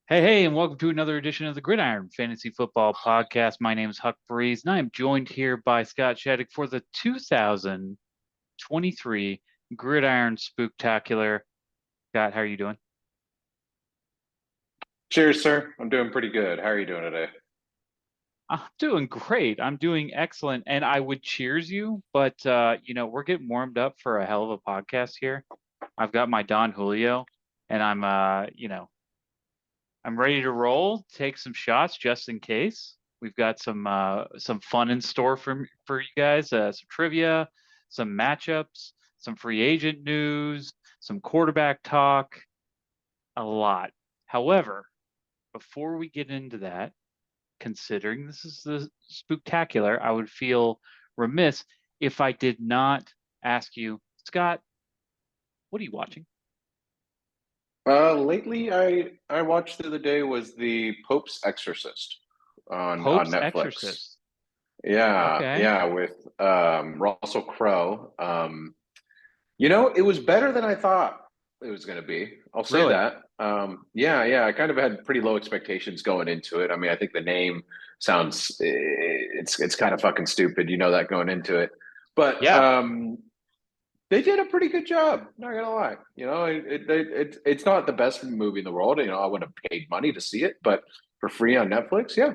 Hey, and welcome to another edition of the Gridiron Fantasy Football Podcast. My name is Huck Breeze, and I am joined here by Scott Shaddick for the 2023 Gridiron Spooktacular. Scott, how are you doing? Cheers, sir. I'm doing pretty good. How are you doing today? I'm doing great. I'm doing excellent, and I would cheers you, but we're getting warmed up for a hell of a podcast here. I've got my Don Julio, and I'm ready to roll, take some shots just in case. We've got some fun in store for you guys, some trivia, some matchups, some free agent news, some quarterback talk, a lot. However, before we get into that, considering this is the spooktacular, I would feel remiss if I did not ask you, Scott, what are you watching? Lately, I watched the other day was the Pope's Exorcist on Pope's Netflix. Exorcist. Yeah, Okay. yeah, with Russell Crowe. It was better than I thought it was going to be. I'll say Really? that. Yeah, yeah, I kind of had pretty low expectations going into it. I mean, I think the name sounds it's kind of fucking stupid, that going into it. But Yeah. they did a pretty good job. Not gonna lie. It's not the best movie in the world. I would have paid money to see it, but for free on Netflix, yeah,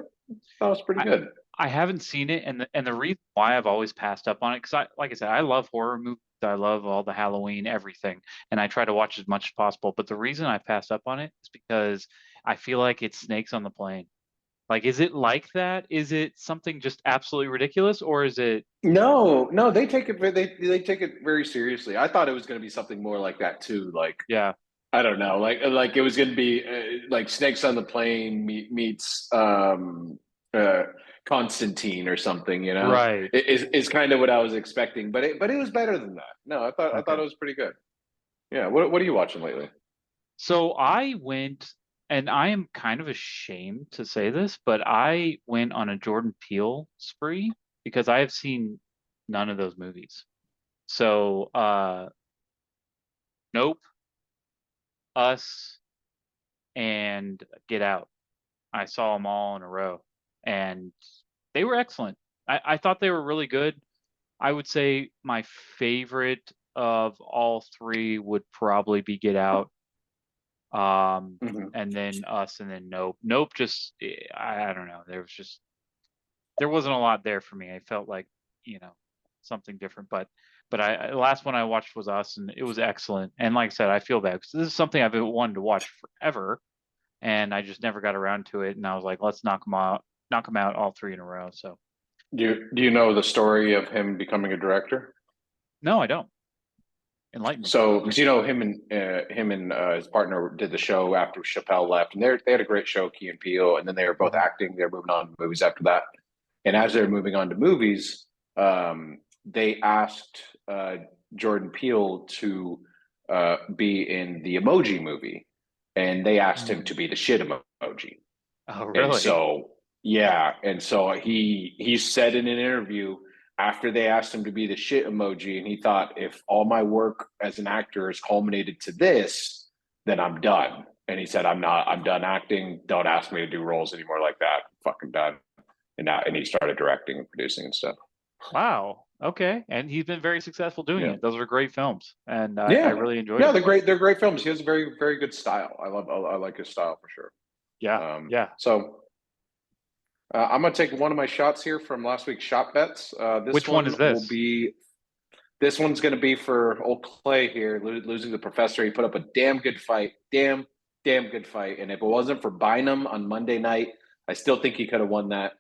that was pretty I good. I haven't seen it, and the reason why I've always passed up on it, because like I said, I love horror movies. I love all the Halloween, everything, and I try to watch as much as possible. But the reason I passed up on it is because I feel like it's snakes on the plane. Like, is it like that? Is it something just absolutely ridiculous, or is it? No, no, they take it very seriously. I thought it was going to be something more like that too. Like Yeah, I don't know, like it was going to be like Snakes on the Plane meets uh, Constantine or something. right. Is kind of what I was expecting, but it was better than that. No, I thought Okay. it was pretty good. Yeah. What are you watching lately? So I went, and I am kind of ashamed to say this, but I went on a Jordan Peele spree because I have seen none of those movies. So, Nope, Us, and Get Out. I saw them all in a row, and they were excellent. I thought they were really good. I would say my favorite of all three would probably be Get Out, Hmm. and then Us, and then Nope. Nope, just I don't know. There wasn't a lot there for me. I felt like you know something different, but the last one I watched was Us, and it was excellent. And like I said, I feel bad because this is something I've been wanting to watch forever, and I just never got around to it. And I was like, let's knock them out all three in a row. So Do you know the story of him becoming a director? no, I don't. Enlighten me. So, because him and his partner did the show after Chappelle left, and they had a great show, Key and Peele, and then they were both Mhm. acting. They're moving on to movies after that, and as they're moving on to movies, they asked Jordan Peele to be in the Emoji movie, and they asked him to Mm. be the shit emoji. Oh, And really? so, yeah, and so he said in an interview after they asked him to be the shit emoji, and he thought if all my work as an actor has culminated to this, then I'm done. And he said, I'm done acting. Don't ask me to do roles anymore like that. I'm fucking done. And he started directing and producing and stuff. Wow. Okay. And he's been very successful doing Yeah. it. Those are great films, and I Yeah. really enjoyed Yeah, them. they're great films. He has a very, very good style. I like his style for sure. Yeah. Yeah. So I'm going to take one of my shots here from last week's shop bets. Which one is this? This one's going to be for old Clay here, losing the professor. He put up a damn good fight, damn good fight. And if it wasn't for Bynum on Monday night, I still think he could have won that.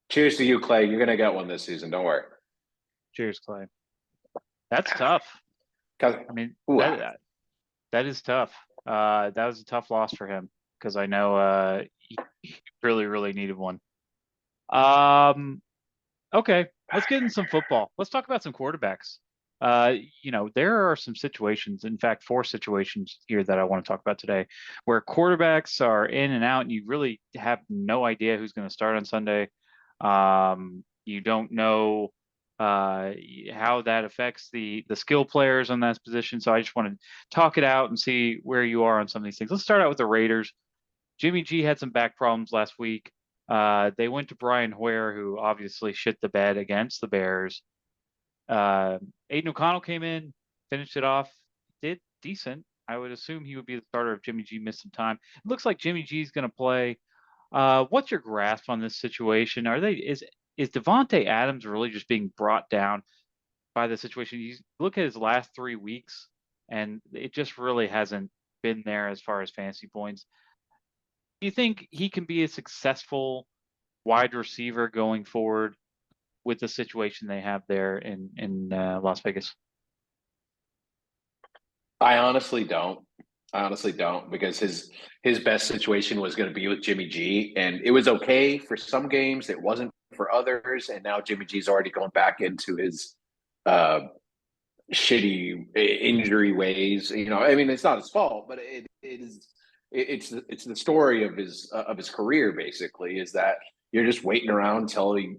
Cheers to you, Clay. You're going to get one this season. Don't worry. Cheers, Clay. That's tough. 'Cause- I mean, ooh, that is tough. That was a tough loss for him because I know he really, really needed one. Um, okay, let's get in some football. Let's talk about some quarterbacks. There are some situations, in fact, four situations here that I want to talk about today, where quarterbacks are in and out, and you really have no idea who's going to start on Sunday. You don't know how that affects the skill players on that position. So I just want to talk it out and see where you are on some of these things. Let's start out with the Raiders. Jimmy G had some back problems last week. They went to Brian Hoyer, who obviously shit the bed against the Bears. Aiden O'Connell came in, finished it off, did decent. I would assume he would be the starter if Jimmy G missed some time. It looks like Jimmy G is going to play. What's your grasp on this situation? Is Devonte Adams really just being brought down by the situation? You look at his last 3 weeks, and it just really hasn't been there as far as fantasy points. Do you think he can be a successful wide receiver going forward with the situation they have there in Las Vegas? I honestly don't. I honestly don't because his best situation was going to be with Jimmy G, and it was okay for some games. It wasn't for others, and now Jimmy G's already going back into his uh, shitty injury ways. I mean, it's not his fault, but it is. It's the story of his career. Basically, is that you're just waiting around until he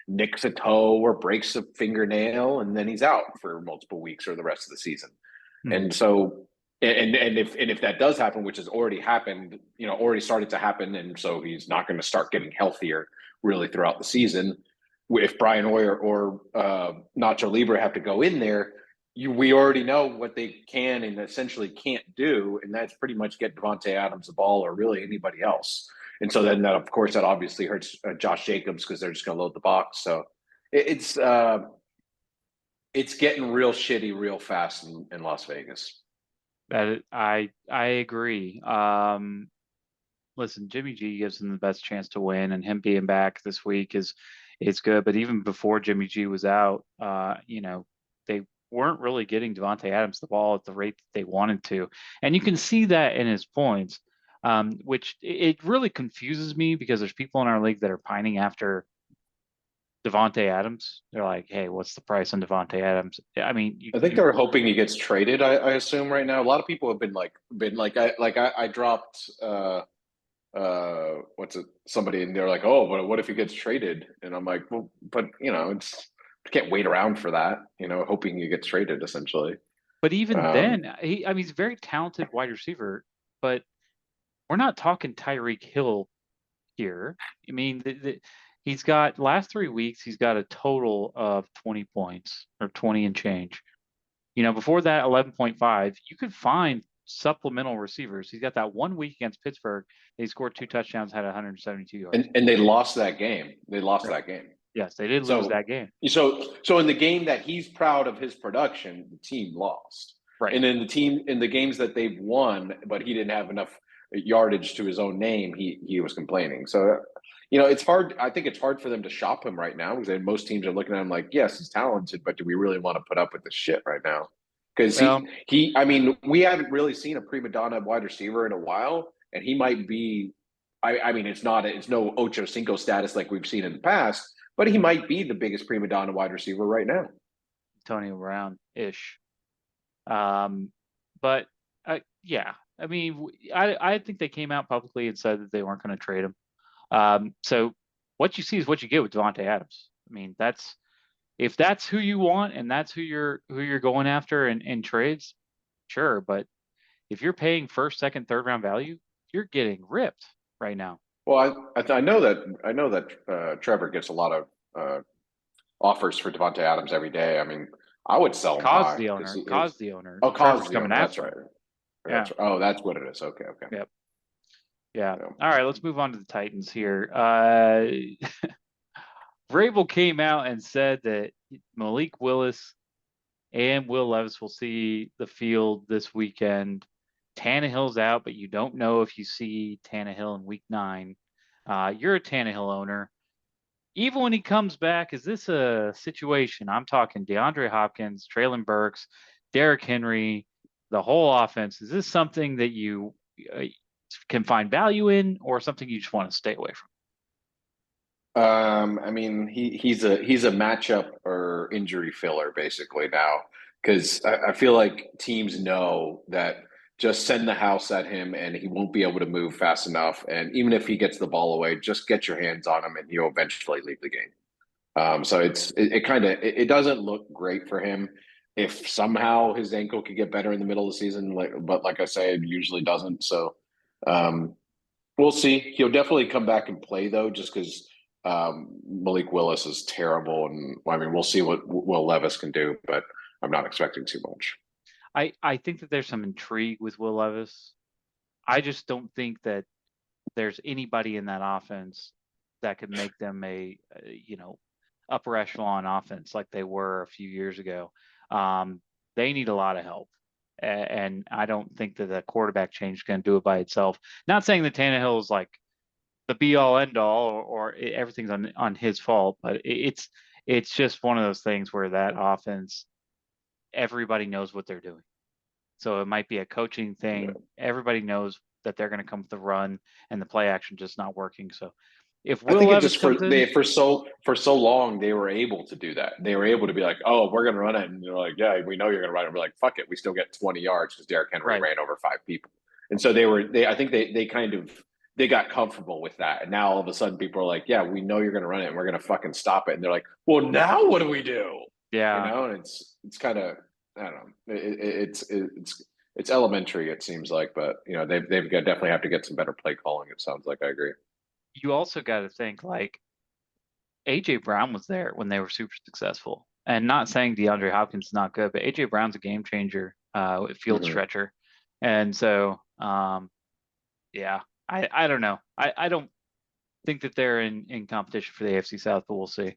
nicks a toe or breaks a fingernail, and then he's out for multiple weeks or the rest of the season. Hmm. And so, and if that does happen, which has already happened, already started to happen, and so he's not going to start getting healthier really throughout the season. If Brian Hoyer or Nacho Libre have to go in there, we already know what they can and essentially can't do, and that's pretty much get Devontae Adams the ball or really anybody else. And so then that, of course, that obviously hurts Josh Jacobs because they're just going to load the box. So it's it's getting real shitty real fast in Las Vegas. I agree. Listen, Jimmy G gives them the best chance to win, and him being back this week is good. But even before Jimmy G was out, they weren't really getting Devontae Adams the ball at the rate that they wanted to, and you can see that in his points, which it really confuses me because there's people in our league that are pining after Devontae Adams. They're like, "Hey, what's the price on Devontae Adams?" I mean, I think they're hoping he gets traded. I assume right now a lot of people have been like I dropped what's it somebody and they're like, oh, but what if he gets traded? And I'm like, well, but it's you can't wait around for that, hoping he gets traded essentially. But even um then, I mean, he's a very talented wide receiver, but we're not talking Tyreek Hill here. I mean, he's got last 3 weeks, he's got a total of 20 points or 20 and change. Before that, 11.5. You could find supplemental receivers. He's got that 1 week against Pittsburgh. They scored 2 touchdowns, had 172 yards. and they lost that game. They lost Right. that game. Yes, they did lose So that game. so in the game that he's proud of his production, the team lost. Right. And in the games that they've won, but he didn't have enough yardage to his own name, he was complaining. So it's hard. I think it's hard for them to shop him right now because most teams are looking at him like, yes, he's talented, but do we really want to put up with this shit right now? Because Well, I mean, we haven't really seen a prima donna wide receiver in a while, and he might be. I mean, it's no Ocho Cinco status like we've seen in the past, but he might be the biggest prima donna wide receiver right now. Antonio Brown ish. Um, but yeah, I mean, I think they came out publicly and said that they weren't going to trade him. So what you see is what you get with Devontae Adams. I mean, if that's who you want and that's who you're going after in trades, sure. But if you're paying first, second, third round value, you're getting ripped right now. Well, I know that Trevor gets a lot of offers for Devontae Adams every day. I mean, I would sell him Cause high the because owner, cause the owner. oh, Trevor's cause the coming owner. That's after right. him. Yeah. That's right. Oh, that's what it is. Okay, okay. Yep. Yeah. Yeah. All right, let's move on to the Titans here. Vrabel came out and said that Malik Willis and Will Levis will see the field this weekend. Tannehill's out, but you don't know if you see Tannehill in week 9. You're a Tannehill owner. Even when he comes back, is this a situation? I'm talking DeAndre Hopkins, Traylon Burks, Derrick Henry, the whole offense. Is this something that you can find value in or something you just want to stay away from? I mean, he's a matchup or injury filler basically now because I feel like teams know that just send the house at him and he won't be able to move fast enough. And even if he gets the ball away, just get your hands on him and he'll eventually leave the game. So it kind of it doesn't look great for him. If somehow his ankle could get better in the middle of the season, but like I say, it usually doesn't. So um, We'll see. He'll definitely come back and play though, just because Malik Willis is terrible, and I mean, we'll see what Will Levis can do, but I'm not expecting too much. I think that there's some intrigue with Will Levis. I just don't think that there's anybody in that offense that could make them a upper echelon offense like they were a few years ago. They need a lot of help. And I don't think that the quarterback change is going to do it by itself. Not saying that Tannehill is like the be all end all or everything's on his fault, but it's just one of those things where that offense, everybody knows what they're doing. So it might be a coaching Yeah. thing. Everybody knows that they're going to come with the run and the play action just not working. So if I Will think it Levis just comes in, for so long they were able to do that. They were able to be like, "Oh, we're going to run it," and they're like, "Yeah, we know you're going to run it." We're like, "Fuck it, we still get 20 yards because Derrick Henry right, ran over 5 people." And so I think they kind of they got comfortable with that, and now all of a sudden people are like, "Yeah, we know you're going to run it, and we're going to fucking stop it." And they're like, "Well, now what do we do?" You yeah, know, and it's kind of I don't know, it's elementary it seems like, but you know they've got definitely have to get some better play calling. It sounds like I agree. you also got to think like AJ Brown was there when they were super successful. And not saying DeAndre Hopkins is not good, but AJ Brown's a game changer, field Mm-hmm. stretcher. And so, yeah, I don't know. I don't think that they're in competition for the AFC South, but we'll see.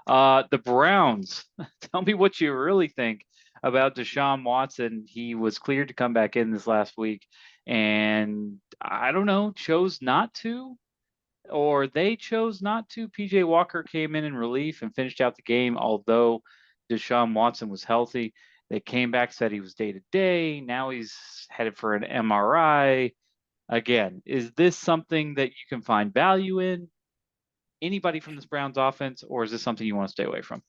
The Browns, tell me what you really think about Deshaun Watson. He was cleared to come back in this last week, and I don't know, chose not to, or they chose not to. PJ Walker came in relief and finished out the game, although Deshaun Watson was healthy. They came back, said he was day to day. Now he's headed for an MRI. Again, is this something that you can find value in? Anybody from this Browns offense, or is this something you want to stay away from?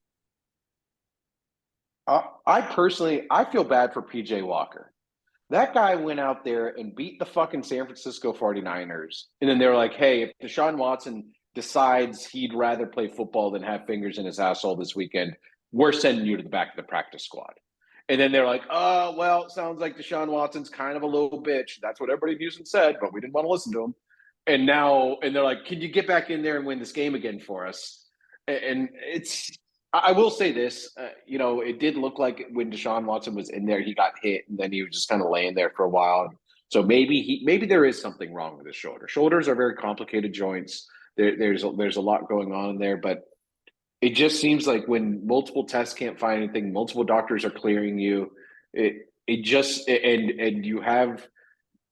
I personally, I feel bad for PJ Walker. That guy went out there and beat the fucking San Francisco 49ers. And then they were like, hey, if Deshaun Watson decides he'd rather play football than have fingers in his asshole this weekend, we're sending you to the back of the practice squad. And then they're like, oh, well, it sounds like Deshaun Watson's kind of a little bitch. That's what everybody in Houston said, but we didn't want to listen to him. And they're like, can you get back in there and win this game again for us? And I will say this, you know, it did look like when Deshaun Watson was in there, he got hit and then he was just kind of laying there for a while. So maybe there is something wrong with his shoulder. Shoulders are very complicated joints. There's a lot going on in there, but it just seems like when multiple tests can't find anything, multiple doctors are clearing you. It just and you have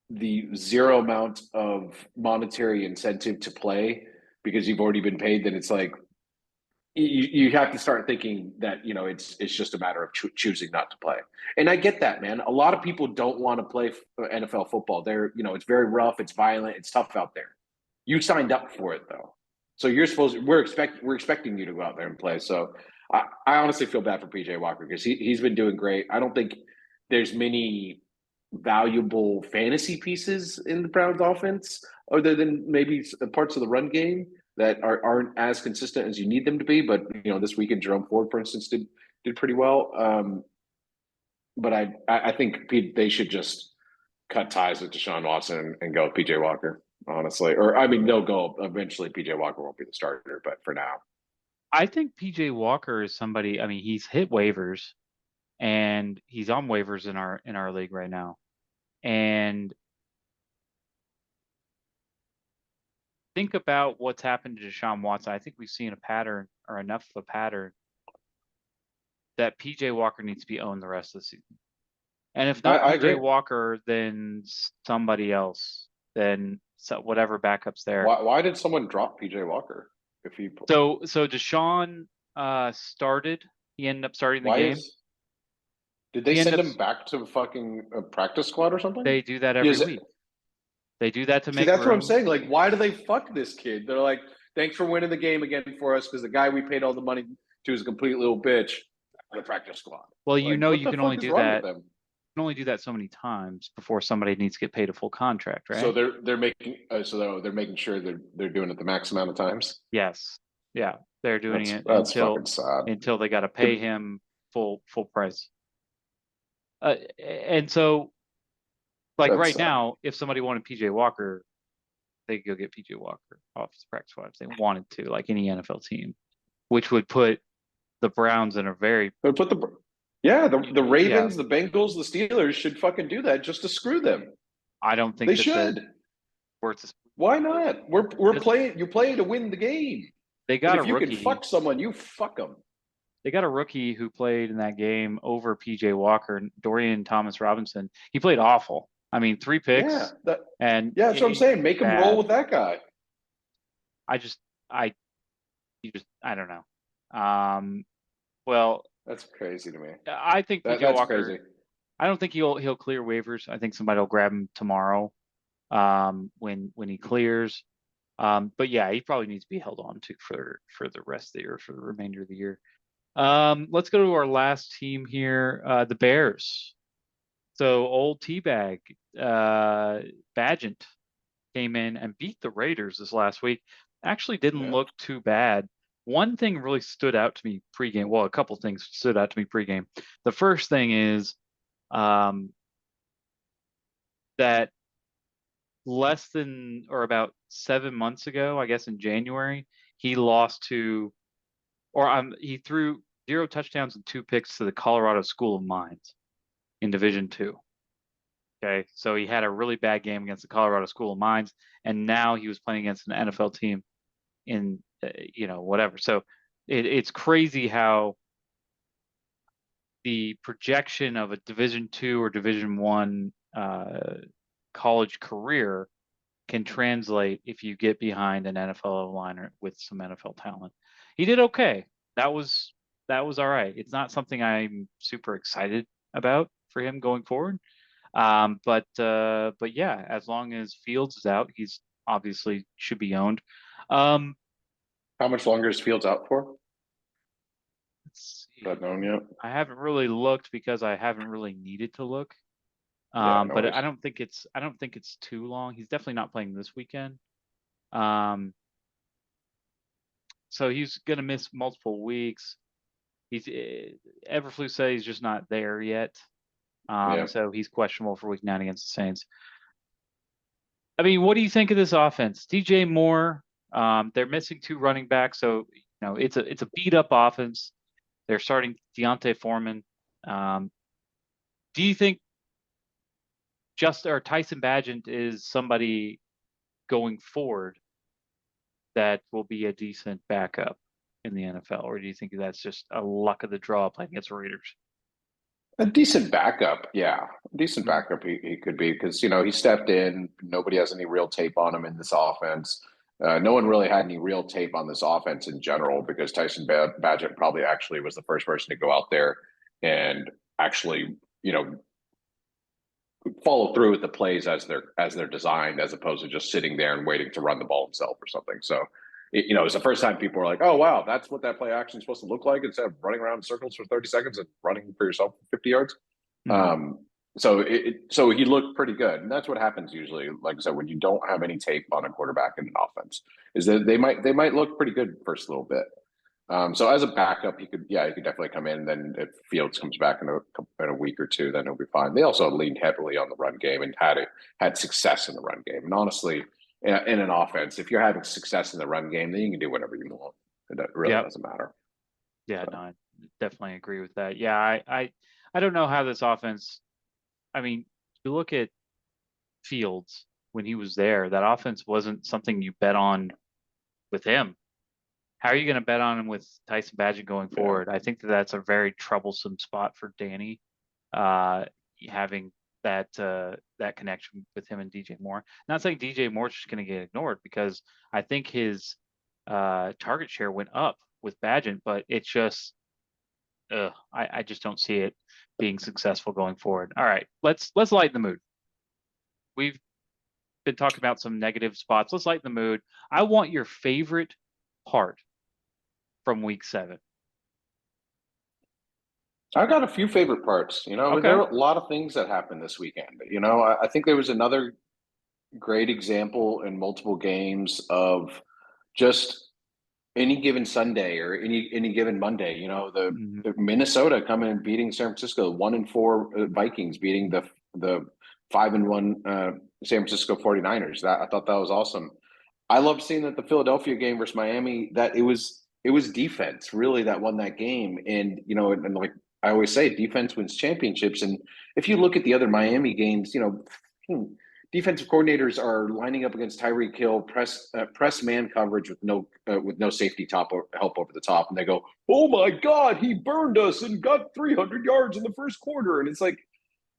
the zero amount of monetary incentive to play because you've already been paid. Then it's like you have to start thinking that you know it's just a matter of choosing not to play. And I get that, man. A lot of people don't want to play NFL football. It's very rough, it's violent, it's tough out there. You signed up for it though, so we're expecting you to go out there and play. So I honestly feel bad for PJ Walker because he's been doing great. I don't think there's many valuable fantasy pieces in the Browns offense other than maybe parts of the run game that aren't as consistent as you need them to be. But you know, this weekend Jerome Ford, for instance, did pretty well. But I think they should just cut ties with Deshaun Watson and go with PJ Walker, honestly. Or I mean, they'll go eventually. PJ Walker won't be the starter, but for now, I think PJ Walker is somebody. I mean, he's hit waivers and he's on waivers in our league right now. And think about what's happened to Deshaun Watson. I think we've seen a pattern or enough of a pattern that PJ Walker needs to be owned the rest of the season. And if not I PJ agree. Walker, then somebody else, then whatever backups there. Why did someone drop PJ Walker? If he So Deshaun started. He ended up starting the why game. is did they He ended send up. him back to fucking a practice squad or something? They do that every Is week. They do that to See, make that's what I'm room. saying. Like, why do they fuck this kid? They're like, thanks for winning the game again for us because the guy we paid all the money to is a complete little bitch. The practice squad. Well, Like, what you the can only fuck is do wrong with that. them? You can only do that so many times before somebody needs to get paid a full contract, So right? they're making they're making sure they're doing it the max amount of times. Yes. Yeah. They're doing it That's fucking sad. until they got to pay him full price. And so like That's right sad. now, if somebody wanted PJ Walker, they could go get PJ Walker off his practice squad if they wanted to, like any NFL team, which would put the Browns in a very But put the yeah. Ravens, the Bengals, the Steelers should fucking do that just to screw them. I don't think They that the should. worth is Why not? We're because playing. You're playing to win the game. they And got a if you can rookie. fuck someone, you fuck them. They got a rookie who played in that game over PJ Walker, Dorian Thomas Robinson. He played awful. I mean, 3 Yeah, picks that. and Yeah, that's what I'm saying. Make them roll bad. with that guy. I just I you just I don't know. Well, That's crazy to me. I think PJ That's Walker. crazy. I don't think he'll clear waivers. I think somebody will grab him tomorrow. When he clears. But yeah, he probably needs to be held on to for the rest of the year, for the remainder of the year. Let's go to our last team here, the Bears. So old Teabag, Badgent came in and beat the Raiders this last week. Actually didn't Yeah. look too bad. One thing really stood out to me pregame. Well, a couple things stood out to me pregame. The first thing is that less than or about 7 months ago, I guess in January, he lost to, or he threw 0 touchdowns and 2 picks to the Colorado School of Mines in Division II. Okay, so he had a really bad game against the Colorado School of Mines, and now he was playing against an NFL team in, whatever. So it's crazy how the projection of a Division II or Division One college career can translate if you get behind an NFL liner with some NFL talent. He did okay. That was all right. It's not something I'm super excited about for him going forward. But yeah, as long as Fields is out, he's obviously should be owned. Um, How much longer is Fields out for? let's Is see. that known yet? I haven't really looked because I haven't really needed to look. Yeah, no But worries. I don't think it's too long. He's definitely not playing this weekend. Um, so he's going to miss multiple weeks. He's Everflus said he's just not there yet. Yeah. So he's questionable for week 9 against the Saints. I mean, what do you think of this offense? DJ Moore, they're missing 2 running backs, so it's a beat up offense. They're starting Deontay Foreman. Do you think Tyson Badgett is somebody going forward that will be a decent backup in the NFL, or do you think that's just a luck of the draw playing against Raiders? A decent backup, yeah. A decent Mm, backup he could be because he stepped in. Nobody has any real tape on him in this offense. No one really had any real tape on this offense in general because Tyson Badgett probably actually was the first person to go out there and actually, follow through with the plays as they're designed, as opposed to just sitting there and waiting to run the ball himself or something. So, it's the first time people were like, "Oh wow, that's what that play action is supposed to look like," instead of running around in circles for 30 seconds and running for yourself for 50 yards. mm, So he looked pretty good, and that's what happens usually. Like I said, when you don't have any tape on a quarterback in an offense, is that they might look pretty good first little bit. So as a backup, he could definitely come in. Then if Fields comes back in a week or two, then he'll be fine. They also leaned heavily on the run game and had success in the run game. And honestly, in an offense, if you're having success in the run game, then you can do whatever you want. It really yep. doesn't matter. Yeah, no, So I definitely agree with that. Yeah, I don't know how this offense. I mean, you look at Fields when he was there, that offense wasn't something you bet on with him. How are you going to bet on him with Tyson Badgett going yeah, forward? I think that's a very troublesome spot for Danny, uh, having that connection with him and DJ Moore. Not saying DJ Moore's just going to get ignored because I think his target share went up with Badgett, but it's just I just don't see it being successful going forward. All right, let's lighten the mood. We've been talking about some negative spots. Let's lighten the mood. I want your favorite part from week 7. I've got a few favorite parts. There Okay. are a lot of things that happened this weekend. I think there was another great example in multiple games of just any given Sunday or any given Monday. Mhm. The Minnesota coming and beating San Francisco, 1-4 Vikings beating the 5-1 San Francisco 49ers. That I thought that was awesome. I love seeing that the Philadelphia game versus Miami, that it was defense really that won that game. And and like I always say, defense wins championships. And if you look at the other Miami games, defensive coordinators are lining up against Tyreek Hill, press man coverage with no safety help over the top, and they go, "Oh my God, he burned us and got 300 yards in the first quarter," and it's like,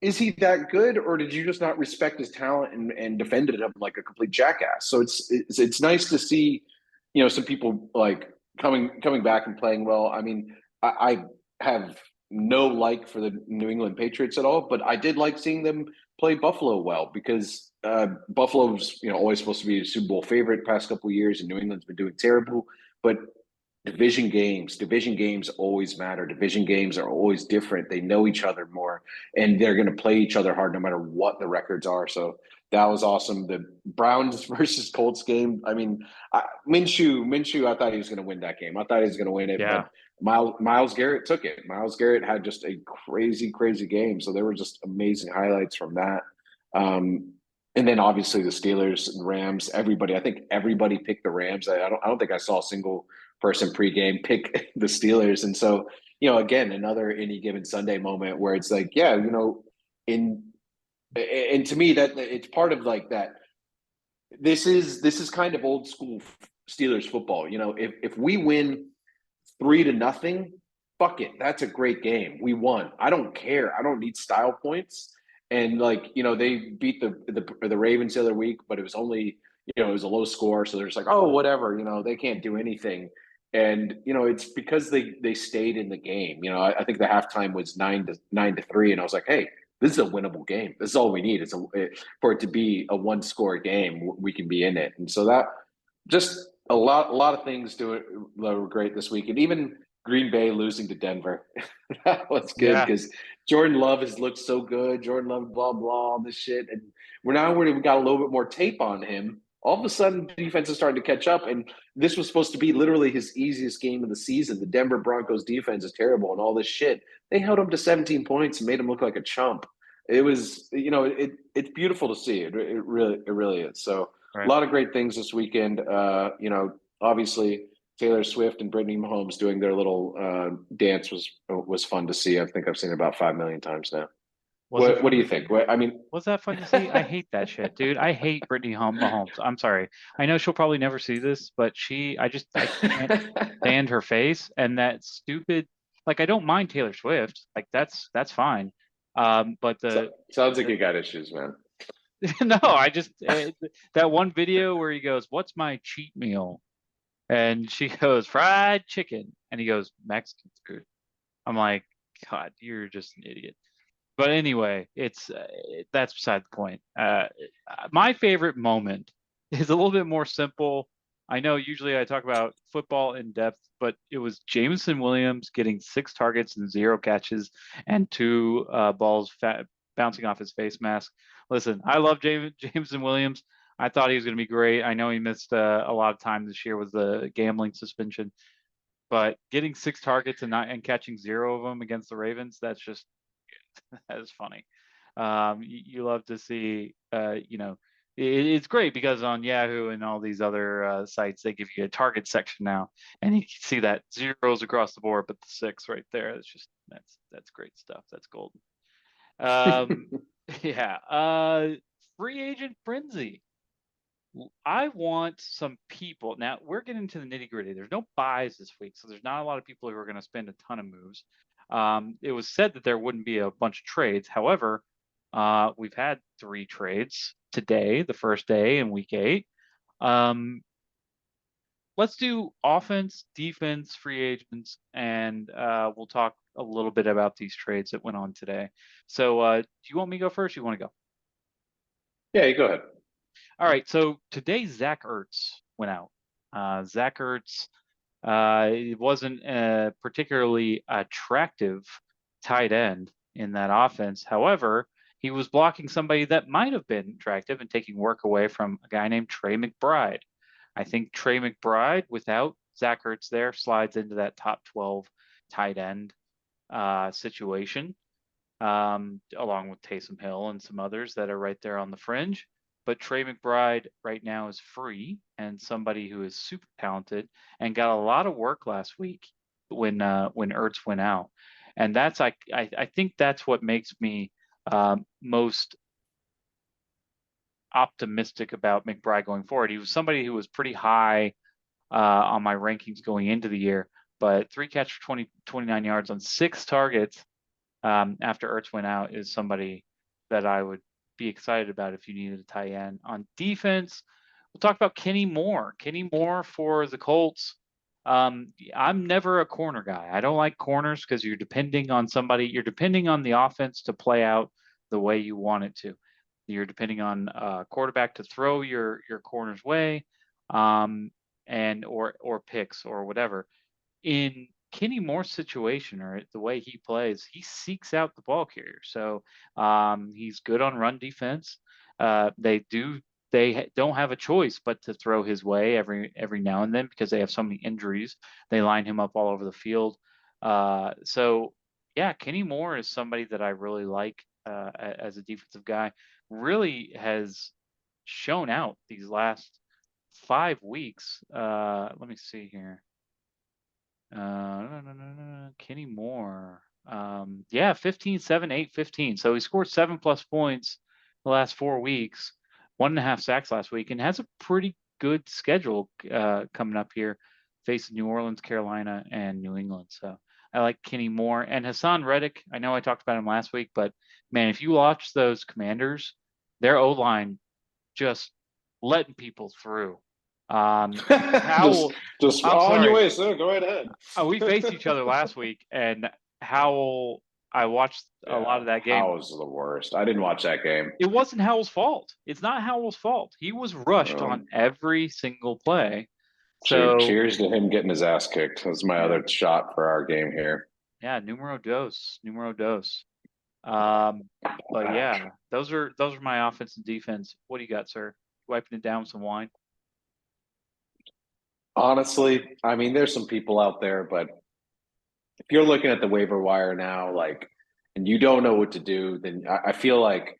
is he that good, or did you just not respect his talent and defended him like a complete jackass? So it's nice to see, some people like coming back and playing well. I mean, I have no like for the New England Patriots at all, but I did like seeing them play Buffalo well because Buffalo's always supposed to be a Super Bowl favorite past couple of years, and New England's been doing terrible, but division games always matter. Division games are always different. They know each other more, and they're going to play each other hard no matter what the records are. So that was awesome. The Browns versus Colts game, I mean, Minshew, I thought he was going to win that game. I thought he was going to win it, Yeah. but Miles Garrett took it. Miles Garrett had just a crazy game. So there were just amazing highlights from that. And then obviously the Steelers and Rams, I think everybody picked the Rams. I don't think I saw a single person pregame pick the Steelers. And so, again, another any given Sunday moment where it's like, yeah, in and to me that it's part of like that. This is kind of old school Steelers football. If we win 3-0, fuck it. That's a great game. We won. I don't care. I don't need style points. And they beat the Ravens the other week, but it was only, it was a low score. So they're just like, oh, whatever, they can't do anything. And, it's because they stayed in the game. I think the halftime was 9-3. And I was like, hey, this is a winnable game. This is all we need. For it to be a one score game, we can be in it. And so that just a lot of things that were great this week. And even Green Bay losing to Denver. That was good Yeah. because Jordan Love has looked so good. Jordan Love, blah, blah, all this shit. And we got a little bit more tape on him. All of a sudden, defense is starting to catch up. And this was supposed to be literally his easiest game of the season. The Denver Broncos defense is terrible and all this shit. They held him to 17 points and made him look like a chump. It was, it's beautiful to see. It really is. So a Right. lot of great things this weekend. Obviously Taylor Swift and Brittany Mahomes doing their little dance was fun to see. I think I've seen it about 5 million times now. Was it What fun do to you see? think? I mean, Was that fun to see? I hate that shit, dude. I hate Mahomes. I'm sorry. I know she'll probably never see this, but I can't stand her face and that stupid. Like, I don't mind Taylor Swift. Like, that's fine. But sounds like the you got issues, man. no, I just that one video where he goes, "What's my cheat meal?" and she goes, "Fried chicken," and he goes, "Mexican food." I'm like, God, you're just an idiot. But anyway, that's beside the point. My favorite moment is a little bit more simple. I know usually I talk about football in depth, but it was Jameson Williams getting 6 targets and 0 catches and two balls bouncing off his face mask. Listen, I love Jameson Williams. I thought he was going to be great. I know he missed a lot of time this year with the gambling suspension, but getting 6 targets and catching 0 of them against the Ravens, that's just that is funny. You love to see, it's great because on Yahoo and all these other sites, they give you a target section now, and you can see that zeros across the board, but the 6 right there, that's great stuff. That's golden. Um, yeah. Free agent frenzy. I want some people. Now we're getting to the nitty gritty. There's no buys this week, so there's not a lot of people who are going to spend a ton of moves. It was said that there wouldn't be a bunch of trades. However, we've had 3 trades today, the first day in week 8. Um, let's do offense, defense, free agents, and we'll talk a little bit about these trades that went on today. So, do you want me to go first? Or you want to go? Yeah, you go ahead. All right. So today, Zach Ertz went out. Zach Ertz, it wasn't a particularly attractive tight end in that offense. However, he was blocking somebody that might have been attractive and taking work away from a guy named Trey McBride. I think Trey McBride, without Zach Ertz there, slides into that top 12 tight end situation, along with Taysom Hill and some others that are right there on the fringe. but Trey McBride right now is free and somebody who is super talented and got a lot of work last week when Ertz went out. And I think that's what makes me most optimistic about McBride going forward. He was somebody who was pretty high on my rankings going into the year, but 3 catch for 29 yards on 6 targets after Ertz went out is somebody that I would be excited about if you needed a tight end. On defense, we'll talk about Kenny Moore. Kenny Moore for the Colts. I'm never a corner guy. I don't like corners because you're depending on somebody. You're depending on the offense to play out the way you want it to. You're depending on quarterback to throw your corner's way, and or picks or whatever. In Kenny Moore's situation or the way he plays, he seeks out the ball carrier. So he's good on run defense. They don't have a choice but to throw his way every now and then because they have so many injuries. They line him up all over the field. So yeah, Kenny Moore is somebody that I really like as a defensive guy. Really has shown out these last 5 weeks. Let me see here. Kenny Moore. Yeah, 15, 7, 8, 15. So he scored 7+ points the last 4 weeks, 1.5 sacks last week, and has a pretty good schedule coming up here, facing New Orleans, Carolina, and New England. So I like Kenny Moore and Hassan Reddick. I know I talked about him last week, but man, if you watch those Commanders, their O-line just letting people through. just Howell, just I'm on your sorry. way, sir. Go right ahead. We faced each other last week, and Howell, I watched a lot Yeah, of that game. Howell's the worst. I didn't watch that game. It wasn't Howell's fault. It's not Howell's fault. He was rushed on Um, every single play. So, cheers to him getting his ass kicked. That's my yeah, other shot for our game here. yeah, numero dos, numero dos. Um, but yeah, those are my offense and defense. What do you got, sir? Wiping it down with some wine. Honestly, I mean, there's some people out there, but if you're looking at the waiver wire now, like, and you don't know what to do, then I feel like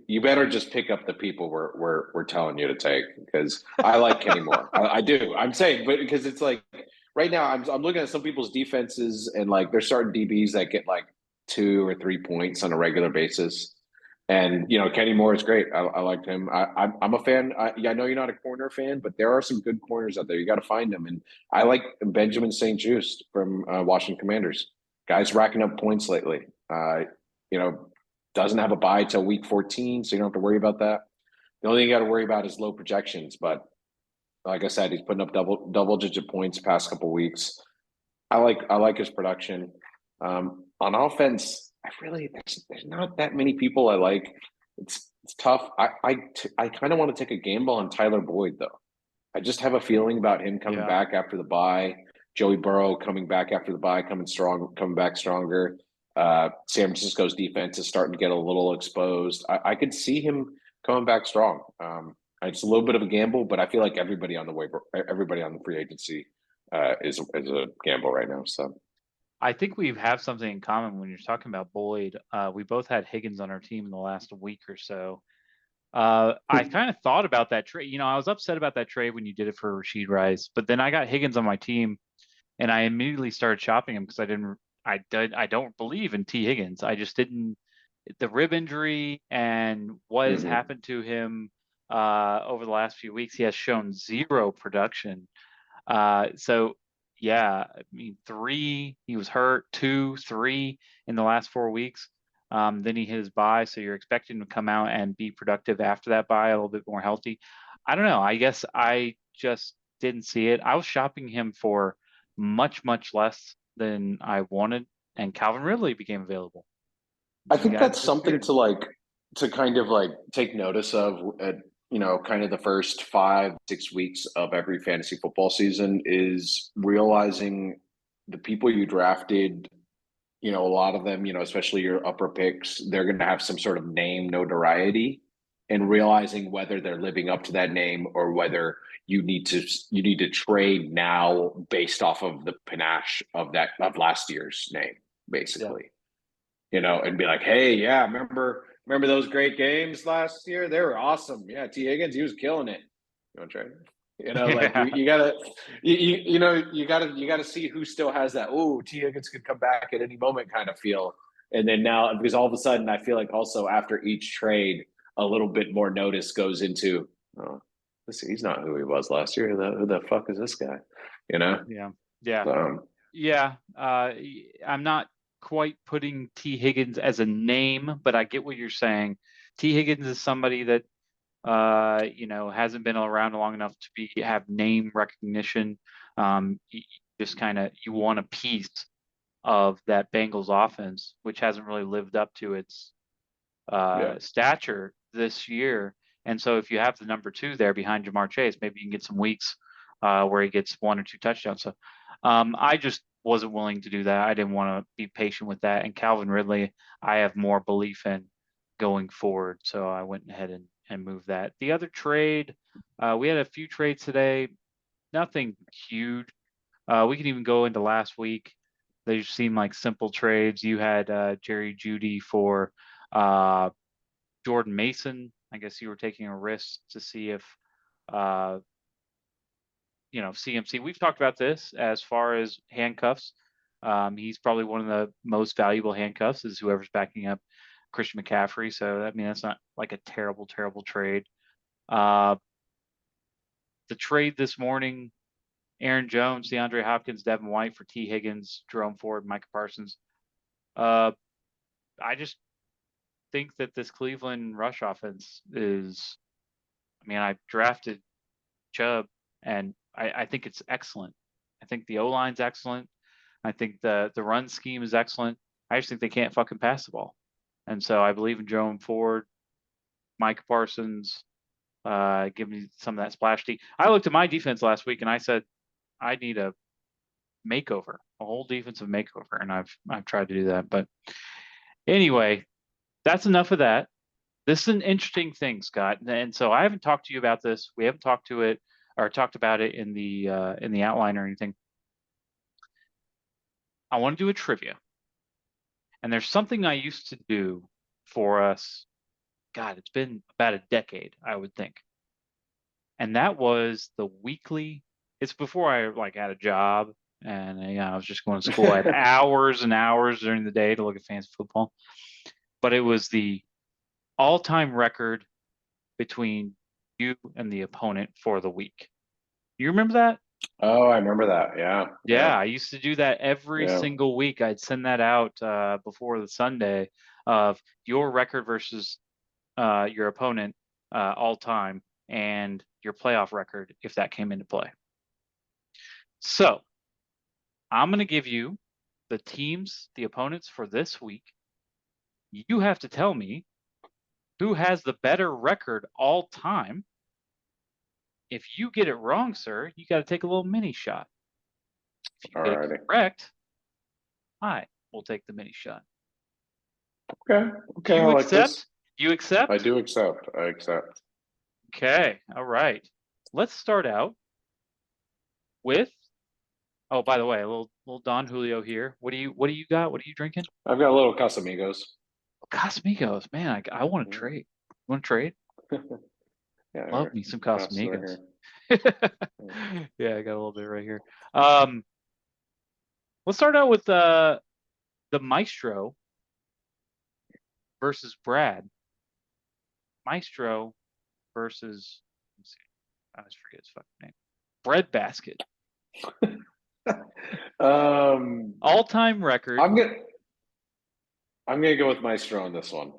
you better just pick up the people we're telling you to take because I like Kenny Moore. I do. I'm saying, but because it's like right now, I'm looking at some people's defenses and like there's certain DBs that get like 2 or 3 points on a regular basis. And Kenny Moore is great. I liked him. I'm a fan. I know you're not a corner fan, but there are some good corners out there. You got to find them. And I like Benjamin St-Juste from Washington Commanders. Guys racking up points lately. You know, doesn't have a bye till week 14, so you don't have to worry about that. The only thing you got to worry about is low projections. But like I said, he's putting up double digit points past couple weeks. I like his production. On offense, there's not that many people I like. It's tough. I kind of want to take a gamble on Tyler Boyd though. I just have a feeling about him coming Yeah. back after the bye. Joey Burrow coming back after the bye, coming back stronger. San Francisco's defense is starting to get a little exposed. I could see him coming back strong. It's a little bit of a gamble, but I feel like everybody on the free agency is a gamble right now. So I think we have something in common when you're talking about Boyd. We both had Higgins on our team in the last week or so. I kind of thought about that trade. I was upset about that trade when you did it for Rashid Rice, but then I got Higgins on my team, and I immediately started shopping him because I don't believe in T. Higgins. I just didn't. The rib injury and what has mhm. happened to him over the last few weeks, he has shown zero production. So yeah, I mean, he was hurt, 2, 3 in the last 4 weeks. Then he hit his bye, so you're expecting him to come out and be productive after that bye, a little bit more healthy. I don't know. I guess I just didn't see it. I was shopping him for much, much less than I wanted, and Calvin Ridley became available. I The think guy that's that something disappeared. to kind of like take notice of at kind of the first 5, 6 weeks of every fantasy football season is realizing the people you drafted. A lot of them, especially your upper picks, they're going to have some sort of name notoriety, and realizing whether they're living up to that name or whether you need to trade now based off of the panache of last year's name, Yeah. basically. And be like, hey, yeah, remember Remember those great games last year? They were awesome. Yeah, T. Higgins, he was killing it. You want to try? Like Yeah. you gotta, you gotta see who still has that. Oh, T. Higgins could come back at any moment kind of feel. And then now, because all of a sudden, I feel like also after each trade, a little bit more notice goes into. Oh, listen, he's not who he was last year. Who the fuck is this guy? You know. Yeah. Yeah. Um, Yeah. I'm not quite putting T. Higgins as a name, but I get what you're saying. T. Higgins is somebody that hasn't been around long enough to have name recognition. You just kind of you want a piece of that Bengals offense, which hasn't really lived up to its yeah. stature this year. And so if you have the number two there behind Jamar Chase, maybe you can get some weeks where he gets 1 or 2 touchdowns. So I just wasn't willing to do that. I didn't want to be patient with that. And Calvin Ridley, I have more belief in going forward. So I went ahead and moved that. The other trade, we had a few trades today, nothing huge. We can even go into last week. They just seem like simple trades. You had Jerry Judy for uh, Jordan Mason. I guess you were taking a risk to see if uh, CMC. We've talked about this as far as handcuffs. He's probably one of the most valuable handcuffs is whoever's backing up Christian McCaffrey. So I mean that's not like a terrible, terrible trade. Uh, the trade this morning, Aaron Jones, DeAndre Hopkins, Devin White for T. Higgins, Jerome Ford, Micah Parsons. Uh, I just think that this Cleveland rush offense is. I mean, I drafted Chubb, and I think it's excellent. I think the O line's excellent. I think the run scheme is excellent. I just think they can't fucking pass the ball, and so I believe in Jerome Ford, Mike Parsons. Give me some of that splash D. I looked at my defense last week and I said I need a makeover, a whole defensive makeover, and I've tried to do that. But anyway, that's enough of that. This is an interesting thing, Scott, and so I haven't talked to you about this. We haven't talked to it or talked about it in the outline or anything. I want to do a trivia, and there's something I used to do for us. God, it's been about a decade, I would think, and that was the weekly. It's before I like had a job, and I was just going to school. I had hours and hours during the day to look at fantasy football, but it was the all-time record between you and the opponent for the week. You remember that? Oh, I remember that. Yeah, Yeah, yeah, I used to do that every yeah. single week. I'd send that out before the Sunday of your record versus your opponent all time and your playoff record if that came into play. So I'm going to give you the teams, the opponents for this week. You have to tell me who has the better record all time. If you get it wrong, sir, you got to take a little mini shot. If you All get it righty. correct, I will take the mini shot. Okay. Do Okay. I you like this. accept? You I accept? do accept. I accept. Okay. All right. Let's start out with. Oh, by the way, a little Don Julio here. What do you got? What are you drinking? I've got a little Casamigos. Casamigos. Man, I want to trade. You want to trade? Yeah, Love me some pass it right Casamigos. here. Yeah, I got a little bit right here. Um, let's start out with the Maestro versus Brad. Maestro versus. Let's see. I always forget his fucking name. Breadbasket. Um, All-time record. I'm gonna I'm gonna go with Maestro on this one.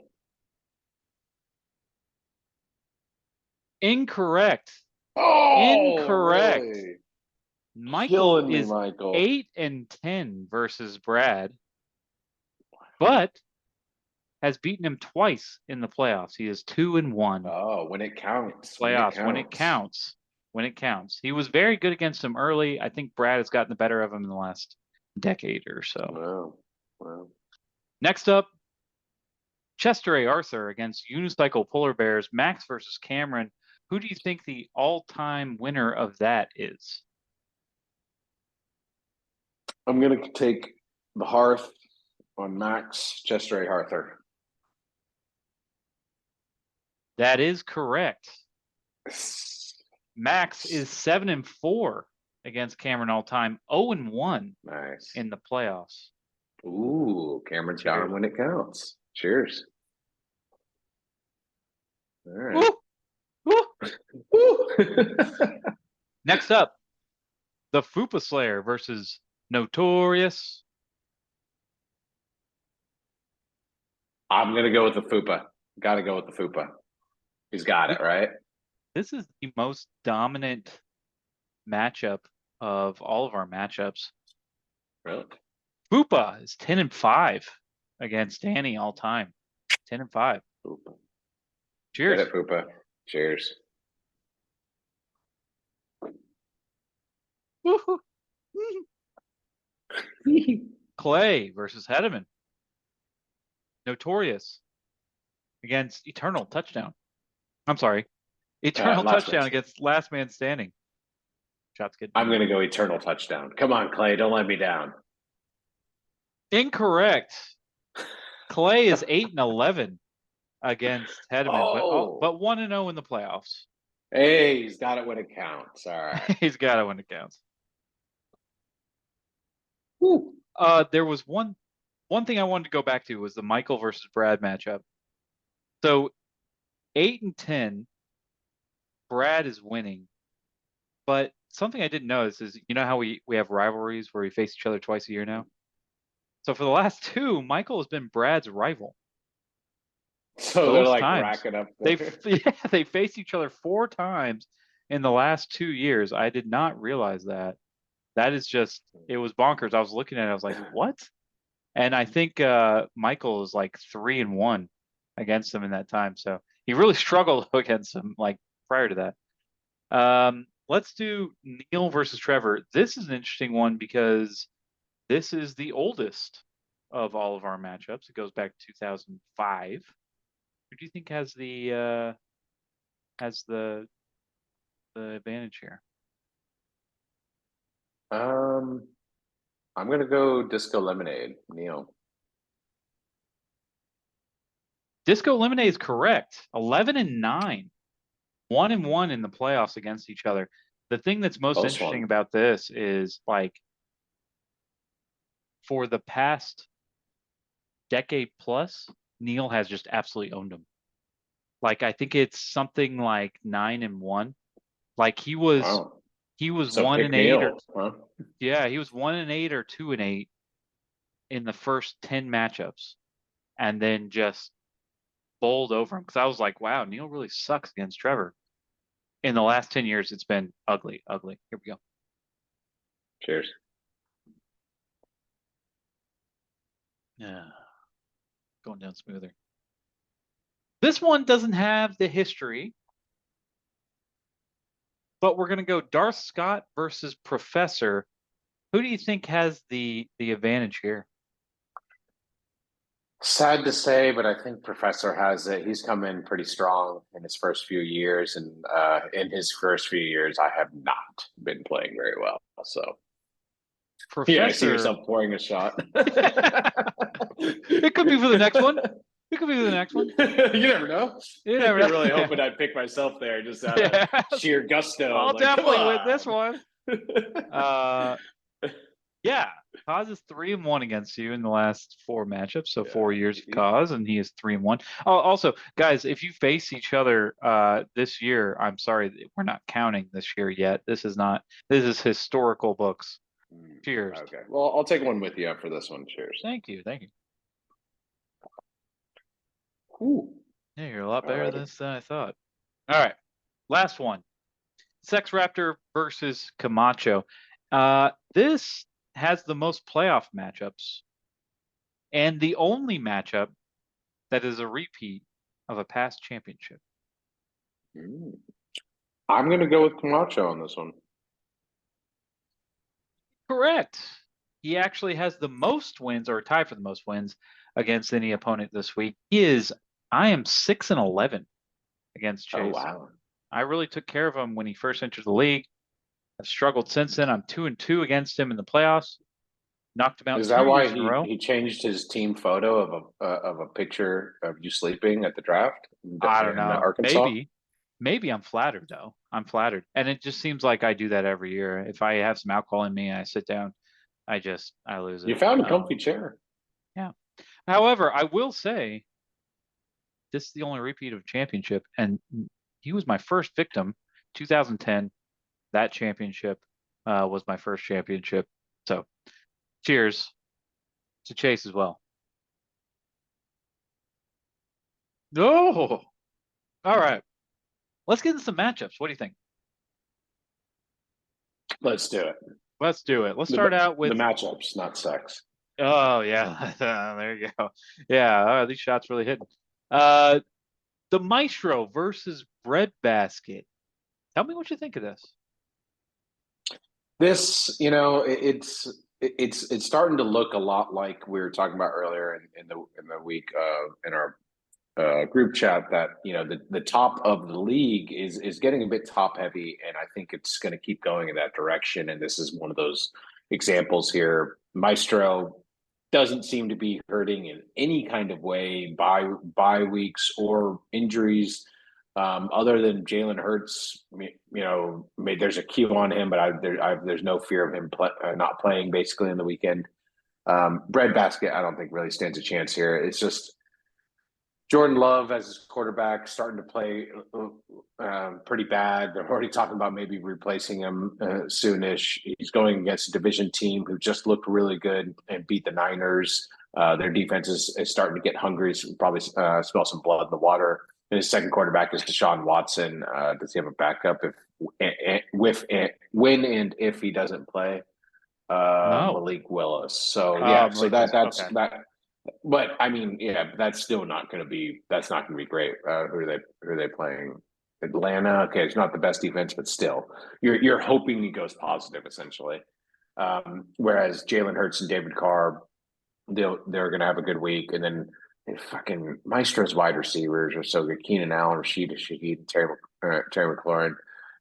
Incorrect. Oh, Incorrect. really? Michael Killing me, is Michael. 8-10 versus Brad, but has beaten him twice in the playoffs. He is 2-1 Oh, when it counts. When it playoffs when it counts. counts. When it counts. He was very good against him early. I think Brad has gotten the better of him in the last decade or so. Wow. Wow. Next up, Chester A. Arthur against Unicycle Polar Bears, Max versus Cameron. Who do you think the all-time winner of that is? I'm gonna take the Hearth on Max Chester A. Arthur. That is correct. Max is 7-4 against Cameron all time, 0-1 Nice. in the playoffs. Ooh, Cameron's got him when it counts. Cheers. All right. Woo! Woo! Next up, the Fupa Slayer versus Notorious. I'm gonna go with the Fupa. Got to go with the Fupa. He's got it right. This is the most dominant matchup of all of our matchups. Really? Fupa is 10-5 against Danny all time. 10-5. Fupa. Cheers. Get it, Fupa. Cheers. Clay versus Hedeman. Notorious against Eternal Touchdown. I'm sorry. Eternal Touchdown against Last Man Standing. Shots good. I'm going to go Eternal Touchdown. Come on, Clay. Don't let me down. Incorrect. Clay is 8-11 against Hedeman, but 1-0 in the playoffs. Hey, he's got it when it counts. All right. He's got it when it counts. Woo. There was one thing I wanted to go back to was the Michael versus Brad matchup. So 8-10, Brad is winning. But something I didn't notice is, you know how we have rivalries where we face each other twice a year now? So for the last two, Michael has been Brad's rival. So they're like racking up. They faced each other 4 times in the last 2 years. I did not realize that. That is just, it was bonkers. I was looking at it, I was like, what? And I think Michael is like 3-1 against him in that time. So he really struggled against him like prior to that. Let's do Neil versus Trevor. This is an interesting one because this is the oldest of all of our matchups. It goes back to 2005. Who do you think has the advantage here? I'm gonna go Disco Lemonade, Neil. Disco Lemonade is correct. 11-9, 1-1 in the playoffs against each other. The thing that's most interesting about this is, like, for the past decade plus, Neil has just absolutely owned him. Like, I think it's something like 9-1. Like he was 1-8 yeah, he was 1-8 or 2-8 in the first 10 matchups, and then just bowled over him. Because I was like, wow, Neil really sucks against Trevor. In the last 10 years, it's been ugly. Here we go. Cheers. Yeah, going down smoother. This one doesn't have the history, but we're going to go Darth Scott versus Professor. Who do you think has the advantage here? Sad to say, but I think Professor has it. He's come in pretty strong in his first few years, and in his first few years, I have not been playing very well. So, Professor, yeah, I see yourself pouring a shot. It could be for the next one. It could be for the next one. You never know. You never You're know. really hoping I'd pick myself there, just out of sheer gusto. I'll definitely win this one. Yeah, Cause is 3-1 against you in the last 4 matchups, so 4 years of Cause, and he is 3-1. Oh, also, guys, if you face each other this year, I'm sorry, we're not counting this year yet. This is historical books. Cheers. Okay, well, I'll take one with you for this one. Cheers. Thank you. Ooh. Yeah, you're a lot better than I thought. All right, last one. Sex Raptor versus Camacho. This has the most playoff matchups and the only matchup that is a repeat of a past championship. I'm going to go with Camacho on this one. Correct. He actually has the most wins, or tied for the most wins, against any opponent this week. I am 6-11 against Chase. Oh, wow. I really took care of him when he first entered the league. I've struggled since then. I'm 2-2 against him in the playoffs. knocked him out Is 2 that why years in a row. he changed his team photo of a picture of you sleeping at the draft I don't in know. Arkansas? Maybe I'm flattered though. I'm flattered. And it just seems like I do that every year. If I have some alcohol in me and I sit down, I lose You it. found a comfy chair. Yeah. However, I will say this is the only repeat of championship, and he was my first victim. 2010, that championship was my first championship. So cheers to Chase as well. Oh, all right. Let's get into some matchups. What do you think? Let's do it. Let's do it. Let's The start out the with. matchups, not sex. Oh yeah, there you go. Yeah, these shots really hitting. Uh, the Maestro versus Breadbasket. Tell me what you think of this. This, it's starting to look a lot like we were talking about earlier in the week in our group chat that the top of the league is getting a bit top heavy, and I think it's going to keep going in that direction. And this is one of those examples here. Maestro doesn't seem to be hurting in any kind of way by weeks or injuries. Other than Jalen Hurts, there's a queue on him, but there's no fear of him not playing basically in the weekend. Breadbasket, I don't think really stands a chance here. It's just Jordan Love as his quarterback starting to play pretty bad. They're already talking about maybe replacing him soonish. He's going against a division team who just looked really good and beat the Niners. Their defense is starting to get hungry. So probably smell some blood in the water. And his second quarterback is Deshaun Watson. Does he have a backup when and if he doesn't play? No. Malik Willis. So yeah, so Malik Willis. that's Okay. that. But I mean, yeah, that's still not going to be. That's not going to be great. Who are they playing? Atlanta. Okay, it's not the best defense, but still, you're hoping he goes positive essentially. Whereas Jalen Hurts and David Carr, they're going to have a good week, and then fucking Maestro's wide receivers are so good. Keenan Allen, Rashid Shaheed, Terry McLaurin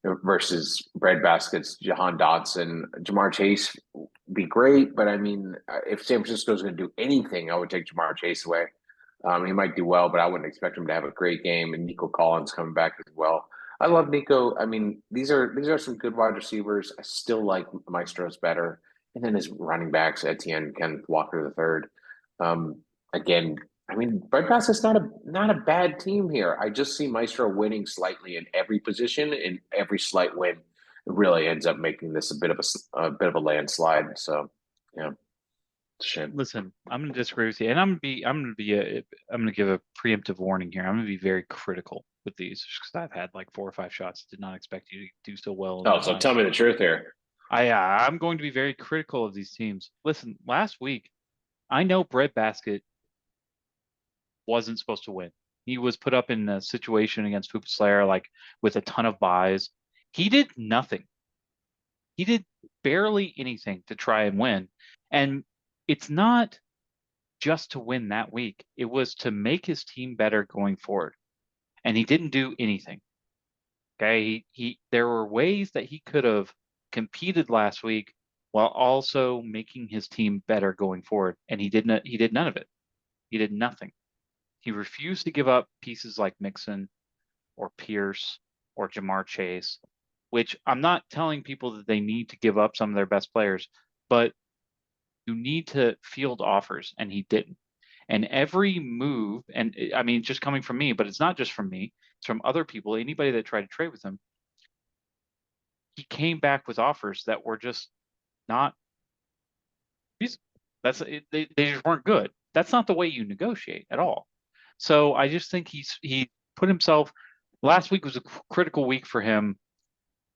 versus Breadbasket's Jahan Dotson, Jamar Chase be great, but I mean, if San Francisco's going to do anything, I would take Jamar Chase away. He might do well, but I wouldn't expect him to have a great game. And Nico Collins coming back as well. I love Nico. I mean, these are some good wide receivers. I still like Maestro's better, and then his running backs, Etienne, Kenneth Walker the third. Again, I mean, Breadbasket's not a bad team here. I just see Maestro winning slightly in every position, and every slight win really ends up making this a bit of a landslide. So, yeah, it's a shame. Listen, I'm going to disagree with you, and I'm going to give a preemptive warning here. I'm going to be very critical with these because I've had like 4 or 5 shots. Did not expect you to do so well in Oh, my so tell eyes. me the truth here. I'm going to be very critical of these teams. Listen, last week, I know Breadbasket wasn't supposed to win. He was put up in a situation against Hoop Slayer, like with a ton of buys. He did nothing. He did barely anything to try and win. And it's not just to win that week. It was to make his team better going forward. And he didn't do anything. Okay. He there were ways that he could have competed last week while also making his team better going forward. And he did none of it. He did nothing. He refused to give up pieces like Mixon or Pierce or Jamar Chase, which I'm not telling people that they need to give up some of their best players, but you need to field offers, and he didn't. And every move, and I mean, just coming from me, but it's not just from me, it's from other people, anybody that tried to trade with him, he came back with offers that were just not feasible. They just weren't good. That's not the way you negotiate at all. So I just think he put himself. Last week was a critical week for him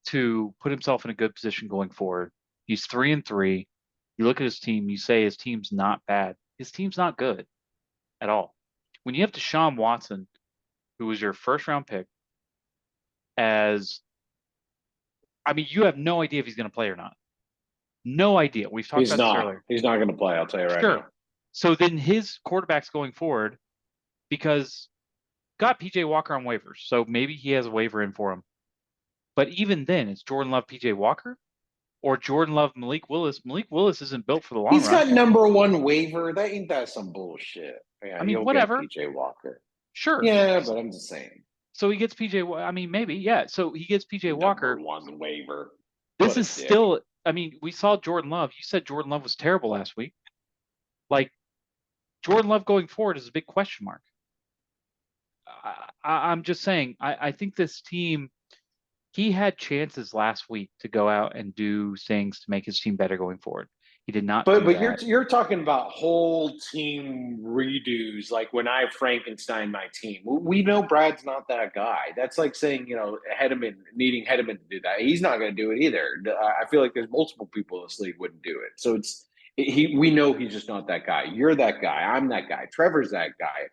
to put himself in a good position going forward. He's 3-3. You look at his team, you say his team's not bad. His team's not good at all. When you have Deshaun Watson, who was your first round pick, as I mean, you have no idea if he's going to play or not. No idea. We've talked He's about this not. earlier. He's not going to play. I'll tell you right now. Sure. So then his quarterback's going forward because got PJ Walker on waivers. So maybe he has a waiver in for him. But even then, it's Jordan Love, PJ Walker or Jordan Love, Malik Willis. Malik Willis isn't built for the long He's run. got number one waiver. That ain't that some bullshit. Yeah, I mean, you'll get whatever. PJ Walker. Sure. Yeah, but I'm just saying. So he gets PJ. I mean, maybe, yeah. So he gets PJ Number Walker. one waiver. This What a is dick. still. I mean, we saw Jordan Love. You said Jordan Love was terrible last week. Like Jordan Love going forward is a big question mark. I'm just saying. I think this team. He had chances last week to go out and do things to make his team better going forward. He did not do But that. you're talking about whole team redos. Like when I Frankenstein my team, we know Brad's not that guy. That's like saying Hedman needing Hedman to do that. He's not going to do it either. I feel like there's multiple people in this league wouldn't do it. So we know he's just not that guy. You're that guy. I'm that guy. Trevor's that guy.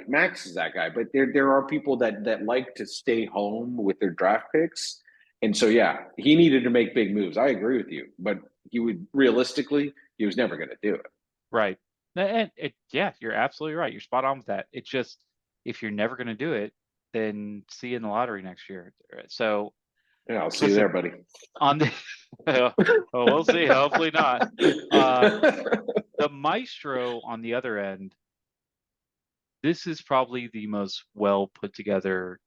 Max is that guy. But there are people that like to stay home with their draft picks. And so, yeah, he needed to make big moves. I agree with you. But he was never going to do it. Right. And yeah, you're absolutely right. You're spot on with that. It's just, if you're never going to do it, then see you in the lottery next year. So, yeah, I'll see you there, buddy. On the, well, we'll see. Hopefully not. The Maestro on the other end, this is probably the most well put together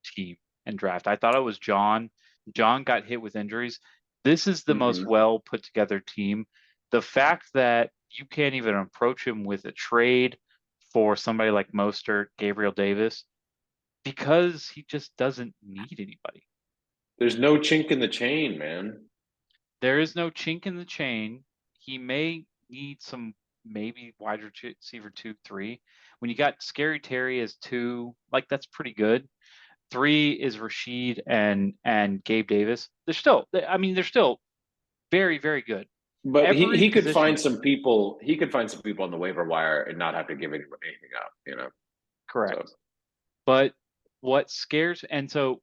team and draft. I thought it was John. John got hit with injuries. This is the most well put together team. The fact that you can't even approach him with a trade for somebody like Mostert, Gabriel Davis, because he just doesn't need anybody. There's no chink in the chain, man. There is no chink in the chain. He may need some maybe wide receiver 2, 3. When you got Scary Terry as 2, like that's pretty good. 3 is Rashid and Gabe Davis. They're still very, very good. But he could find some people. He could find some people on the waiver wire and not have to give anything up. Correct. So. But what scares, and so,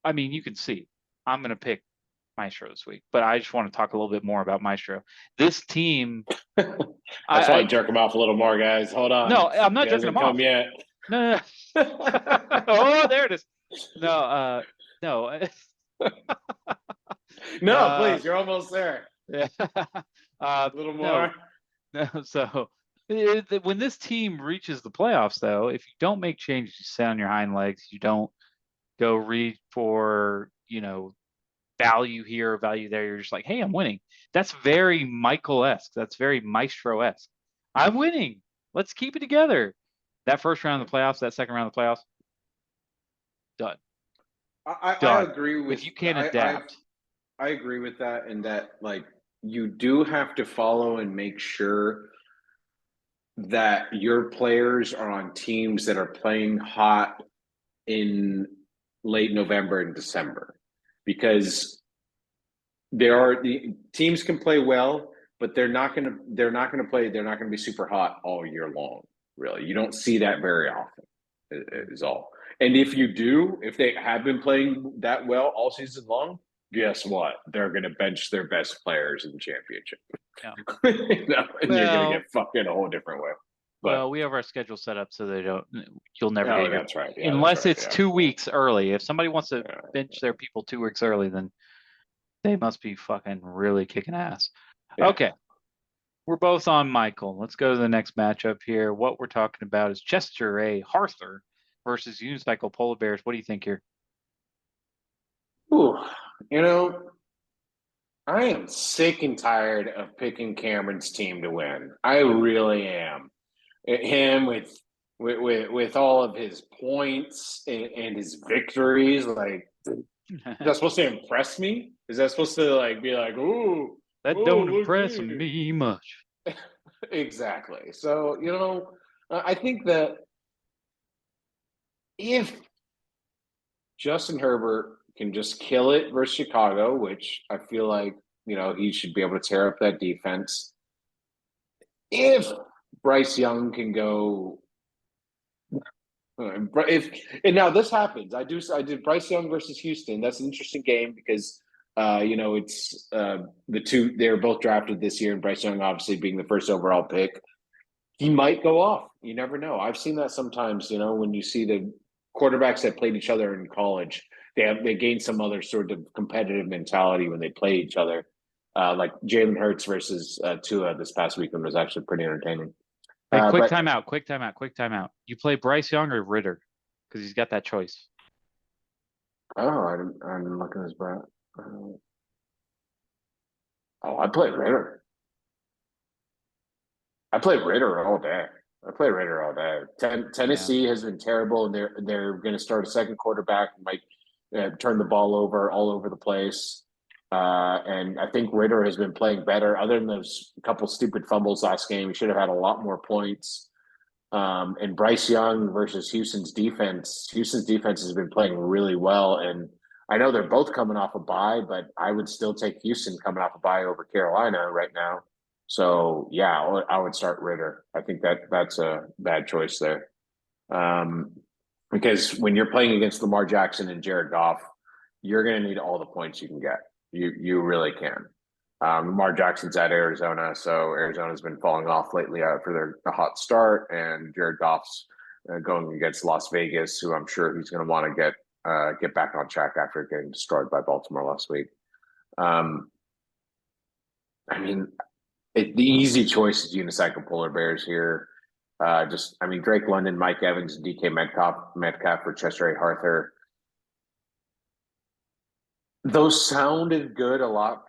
I mean, you can see, I'm going to pick Maestro this week, but I just want to talk a little bit more about Maestro. This team. That's why I jerk him off a little more, guys. Hold on. No, I'm not jerking him off. Yet. No. Oh, there it is. No. No, please. You're almost there. Yeah. A little more. No. So when this team reaches the playoffs, though, if you don't make changes, you sit on your hind legs. You don't go read for value here or value there. You're just like, hey, I'm winning. That's very Michael-esque. That's very Maestro-esque. I'm winning. Let's keep it together. That first round of the playoffs, that second round of the playoffs, done. I agree with. If you can't adapt. I agree with that, and that you do have to follow and make sure that your players are on teams that are playing hot in late November and December, because the teams can play well, but they're not going to be super hot all year long. Really, you don't see that very often. Is all. And if you do, if they have been playing that well all season long, guess what? They're going to bench their best players in the championship. Yeah. And you're going to get fucked in a whole different way. But, we have our schedule set up so you'll never get your, that's right. Yeah, unless it's 2 weeks early. If somebody wants to bench their people 2 weeks early, then they must be fucking really kicking ass. Yeah. Okay. We're both on Michael. Let's go to the next matchup here. What we're talking about is Chester A. Harther versus Unicycle Polar Bears. What do you think here? Ooh, I am sick and tired of picking Cameron's team to win. I really am. Him with all of his points and his victories, is that supposed to impress me? Is that supposed to be like, ooh? That don't impress me much. Exactly. So, I think that if Justin Herbert can just kill it versus Chicago, which I feel like, he should be able to tear up that defense. If Bryce Young can go, and now this happens. I did Bryce Young versus Houston. That's an interesting game because it's the two, they're both drafted this year, and Bryce Young obviously being the first overall pick. He might go off. You never know. I've seen that sometimes, when you see the quarterbacks that played each other in college, they gain some other sort of competitive mentality when they play each other. Like Jalen Hurts versus Tua this past weekend was actually pretty entertaining. Hey, quick But timeout, quick timeout, quick timeout. You play Bryce Young or Ritter? Because he's got that choice. I'm looking at his brat. I play Ritter. I play Ritter all day. I play Ritter all day. Yeah. Tennessee has been terrible, and they're going to start a second quarterback, might turn the ball over all over the place. And I think Ritter has been playing better. Other than those couple stupid fumbles last game, he should have had a lot more points. And Bryce Young versus Houston's defense. Houston's defense has been playing really well, and I know they're both coming off a bye, but I would still take Houston coming off a bye over Carolina right now. So yeah, I would start Ritter. I think that's a bad choice there, because when you're playing against Lamar Jackson and Jared Goff, you're going to need all the points you can get. You really can. Lamar Jackson's at Arizona, so Arizona's been falling off lately after their hot start, and Jared Goff's going against Las Vegas, who I'm sure he's going to want to get back on track after getting destroyed by Baltimore last week. Um, I mean, the easy choice is unicycle polar bears here. Drake London, Mike Evans, DK Metcalf for Chester Arthur. Those sounded good a lot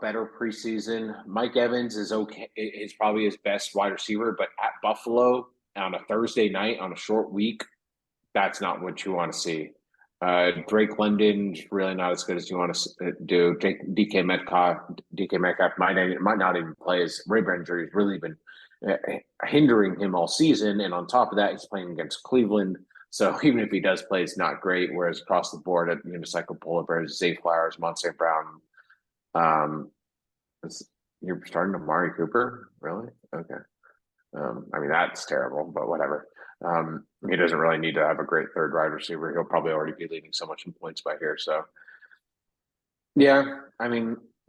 better preseason. Mike Evans is okay, is probably his best wide receiver, but at Buffalo on a Thursday night on a short week, that's not what you want to see. Drake London's really not as good as you want to do. DK Metcalf might not even play. His rib injury has really been hindering him all season, and on top of that, he's playing against Cleveland. So even if he does play, it's not great. Whereas across the board at Unicycle Polar Bears, Zay Flowers, Monte Brown, um, you're starting Amari Cooper, really? Okay. That's terrible, but whatever. He doesn't really need to have a great third wide receiver. He'll probably already be leading so much in points by here. So, yeah,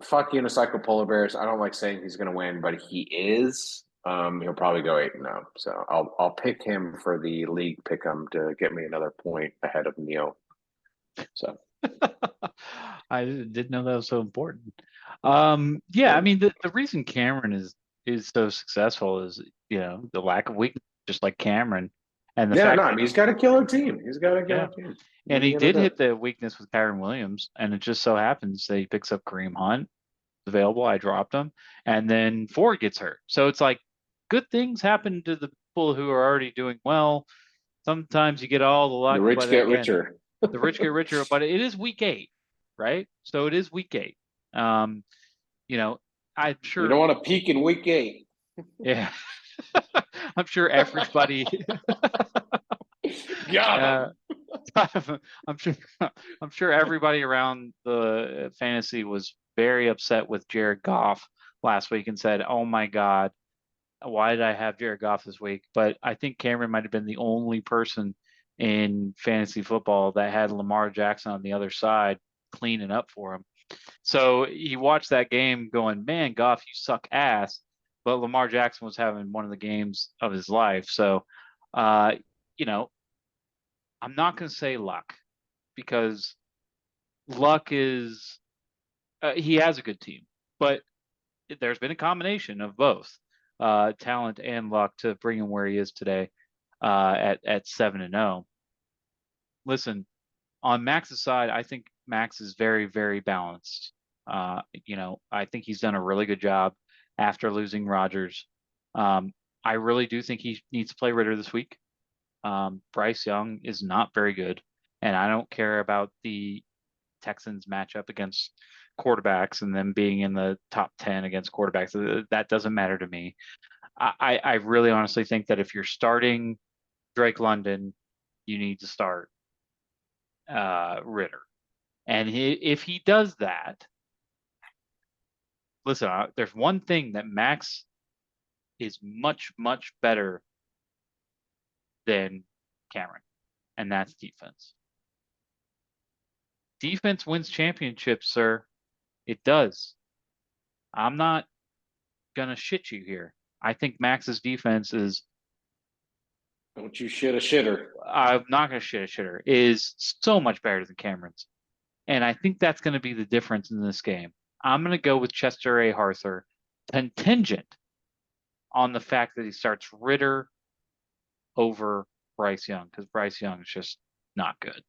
fuck Unicycle Polar Bears. I don't like saying he's going to win, but he is. He'll probably go 8-0. So I'll pick him for the league pick'em to get me another point ahead of Neil. So I didn't know that was so important. The reason Cameron is so successful is, the lack of weakness, just like Cameron. And the fact that he's got a killer team. He's got a yeah, killer team. and he did hit the weakness with Kyron Williams, and it just so happens that he picks up Kareem Hunt available. I dropped him, and then Ford gets hurt. So it's like good things happen to the people who are already doing well. Sometimes you get all the luck, The rich but get again, richer. the rich get richer. But it is week 8, right? So it is week 8. I'm sure you don't want to peak in week 8. Yeah, I'm sure everybody. Got I'm sure. I'm sure everybody around the fantasy was very upset with Jared Goff last week and said, "Oh my God, why did I have Jared Goff this week?" But I think Cameron might have been the only person in fantasy football that had Lamar Jackson on the other side cleaning up for him. So he watched that game going, "Man, Goff, you suck ass." But Lamar Jackson was having one of the games of his life. So, uh, you know, I'm not going to say luck because luck is, he has a good team, but there's been a combination of both talent and luck to bring him where he is today at 7-0. Listen, on Max's side, I think Max is very, very balanced. I think he's done a really good job after losing Rodgers. I really do think he needs to play Ritter this week. Bryce Young is not very good, and I don't care about the Texans matchup against quarterbacks and them being in the top 10 against quarterbacks. That doesn't matter to me. I really honestly think that if you're starting Drake London, you need to start Ritter. And if he does that, listen, there's one thing that Max is much, much better than Cameron, and that's defense. Defense wins championships, sir. It does. I'm not going to shit you here. I think Max's defense is. Don't you shit a shitter. I'm not going to shit a shitter. Is so much better than Cameron's. And I think that's going to be the difference in this game. I'm going to go with Chester A. Arthur, contingent on the fact that he starts Ritter over Bryce Young, because Bryce Young is just not good.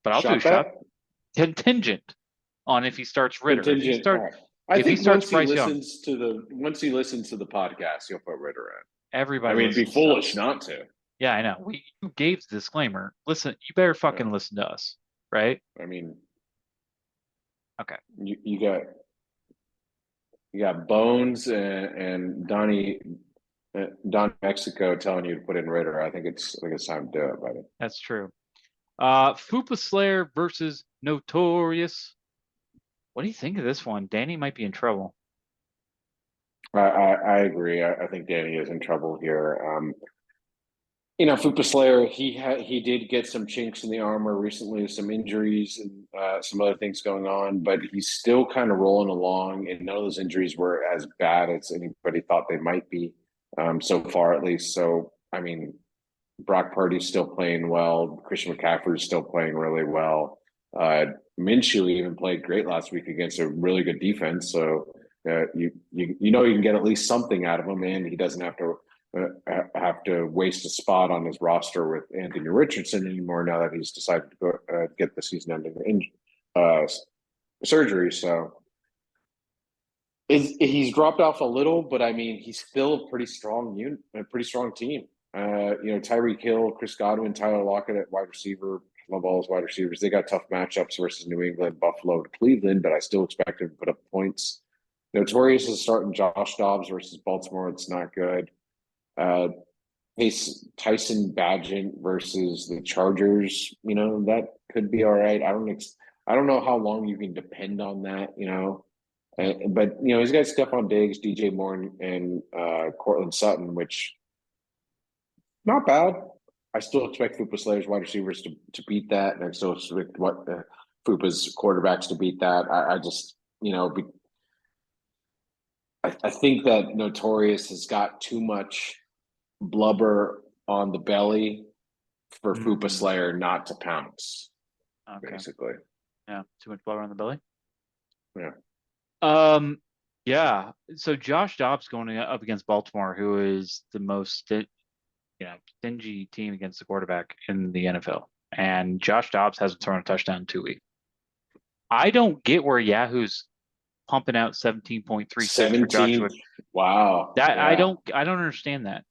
But I'll do a Shot shot. bet? Contingent on if he starts Ritter. Contingent. All right. I If he think starts Bryce Young, once he listens to the podcast, he'll put Ritter in. I everybody mean, it'd be listens to foolish us. not to. Yeah, I know. You gave the disclaimer. Listen, you better fucking Yeah. listen to us, right? I mean, okay. You got Bones and Donnie Mexico telling you to put in Ritter. I think it's time to do it, buddy. That's true. Fupa Slayer versus Notorious. What do you think of this one? Danny might be in trouble. I agree. I think Danny is in trouble here. Fupa Slayer, he did get some chinks in the armor recently, some injuries and some other things going on, but he's still kind of rolling along, and none of those injuries were as bad as anybody thought they might be, so far at least. So, I mean, Brock Purdy's still playing well. Christian McCaffrey's still playing really well. Minshew even played great last week against a really good defense. So you can get at least something out of him, and he doesn't have to waste a spot on his roster with Anthony Richardson anymore now that he's decided to go get the season-ending surgery. So he's dropped off a little, but I mean he's still a pretty strong unit, a pretty strong team. Tyreek Hill, Chris Godwin, Tyler Lockett at wide receiver. Love all his wide receivers. They got tough matchups versus New England, Buffalo, Cleveland, but I still expect them to put up points. Notorious is starting Josh Dobbs versus Baltimore. It's not good. Tyson Bagent versus the Chargers. That could be all right. I don't know how long you can depend on that. But he's got Stephon Diggs, DJ Moore, and Cortland Sutton, which not bad. I still expect Fupa Slayer's wide receivers to beat that, and I still expect Fupa's quarterbacks to beat that. I just I think that Notorious has got too much blubber on the belly for Fupa Slayer not to pounce. Okay. Basically. Yeah, too much blubber on the belly. Yeah. Yeah. So Josh Dobbs going up against Baltimore, who is the most stingy team against the quarterback in the NFL, and Josh Dobbs hasn't thrown a touchdown in 2 weeks. I don't get where Yahoo's pumping out 17.36 for Joshua. Wow. I don't understand that.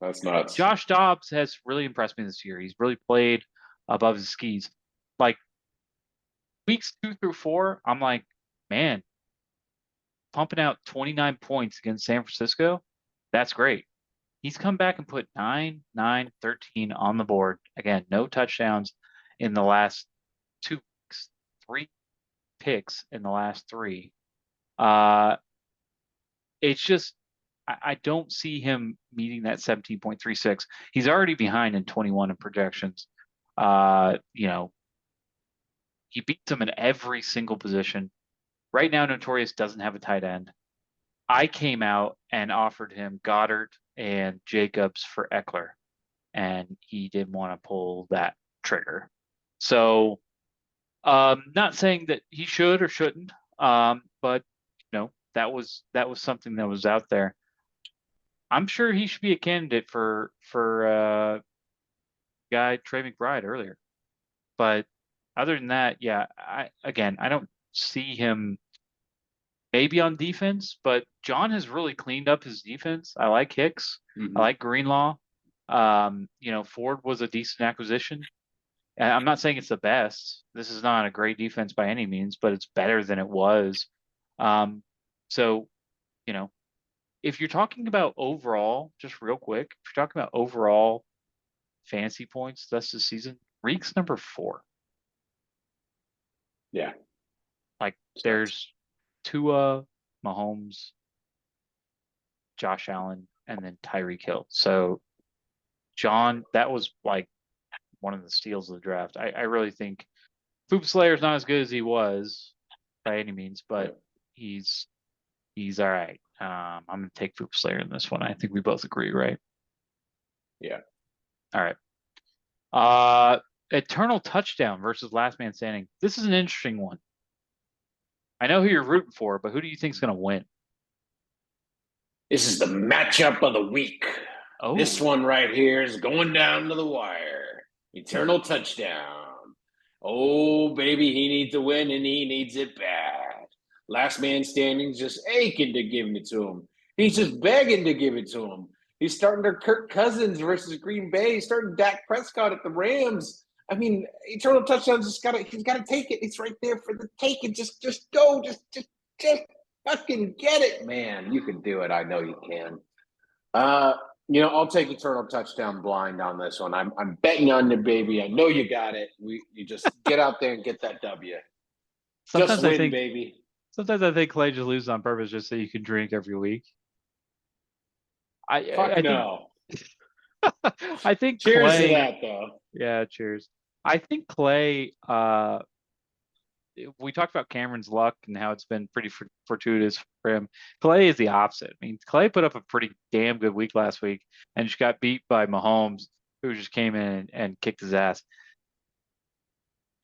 That's nuts. Josh Dobbs has really impressed me this year. He's really played above his skis. Like weeks 2 through 4, I'm like, man, pumping out 29 points against San Francisco, that's great. He's come back and put 9, 9, 13 on the board. Again, no touchdowns in the last 2 weeks, 3 picks in the last 3. It's just I don't see him meeting that 17.36. He's already behind in 21 in projections. He beats him in every single position. Right now, Notorious doesn't have a tight end. I came out and offered him Goddard and Jacobs for Eckler, and he didn't want to pull that trigger. So, not saying that he should or shouldn't, but that was something that was out there. I'm sure he should be a candidate for guy Trey McBride earlier. But other than that, yeah, I don't see him maybe on defense, but John has really cleaned up his defense. I like Hicks. I like Greenlaw. Ford was a decent acquisition. And I'm not saying it's the best. This is not a great defense by any means, but it's better than it was. So, if you're talking about overall, just real quick, if you're talking about overall fantasy points, that's the season. Reek's number 4. Yeah. Like there's Tua, Mahomes, Josh Allen, and then Tyreek Hill. So John, that was like one of the steals of the draft. I really think Foop Slayer's not as good as he was by any means, but he's all right. I'm gonna take Foop Slayer in this one. I think we both agree, right? Yeah. All right. Eternal touchdown versus last man standing. This is an interesting one. I know who you're rooting for, but who do you think is going to win? This is the matchup of the week. This Oh, one right here is going down to the wire. Eternal touchdown. Oh, baby, he needs to win and he needs it bad. Last man standing's just aching to give it to him. He's just begging to give it to him. He's starting to Kirk Cousins versus Green Bay. He's starting Dak Prescott at the Rams. I mean, eternal touchdowns just he's gotta take it. It's right there for the taking. Just go. Just fucking get it, man. You can do it. I know you can. Uh, I'll take eternal touchdown blind on this one. I'm betting on the baby. I know you got it. You just get out there and get that W. Just sometimes I win, think baby. sometimes I think Clay just loses on purpose just so you can drink every week. Fuck I think no. I think Cheers to Clay. that, though. Yeah, cheers. I think Clay. We talked about Cameron's luck and how it's been pretty fortuitous for him. Clay is the opposite. I mean, Clay put up a pretty damn good week last week and just got beat by Mahomes, who just came in and kicked his ass.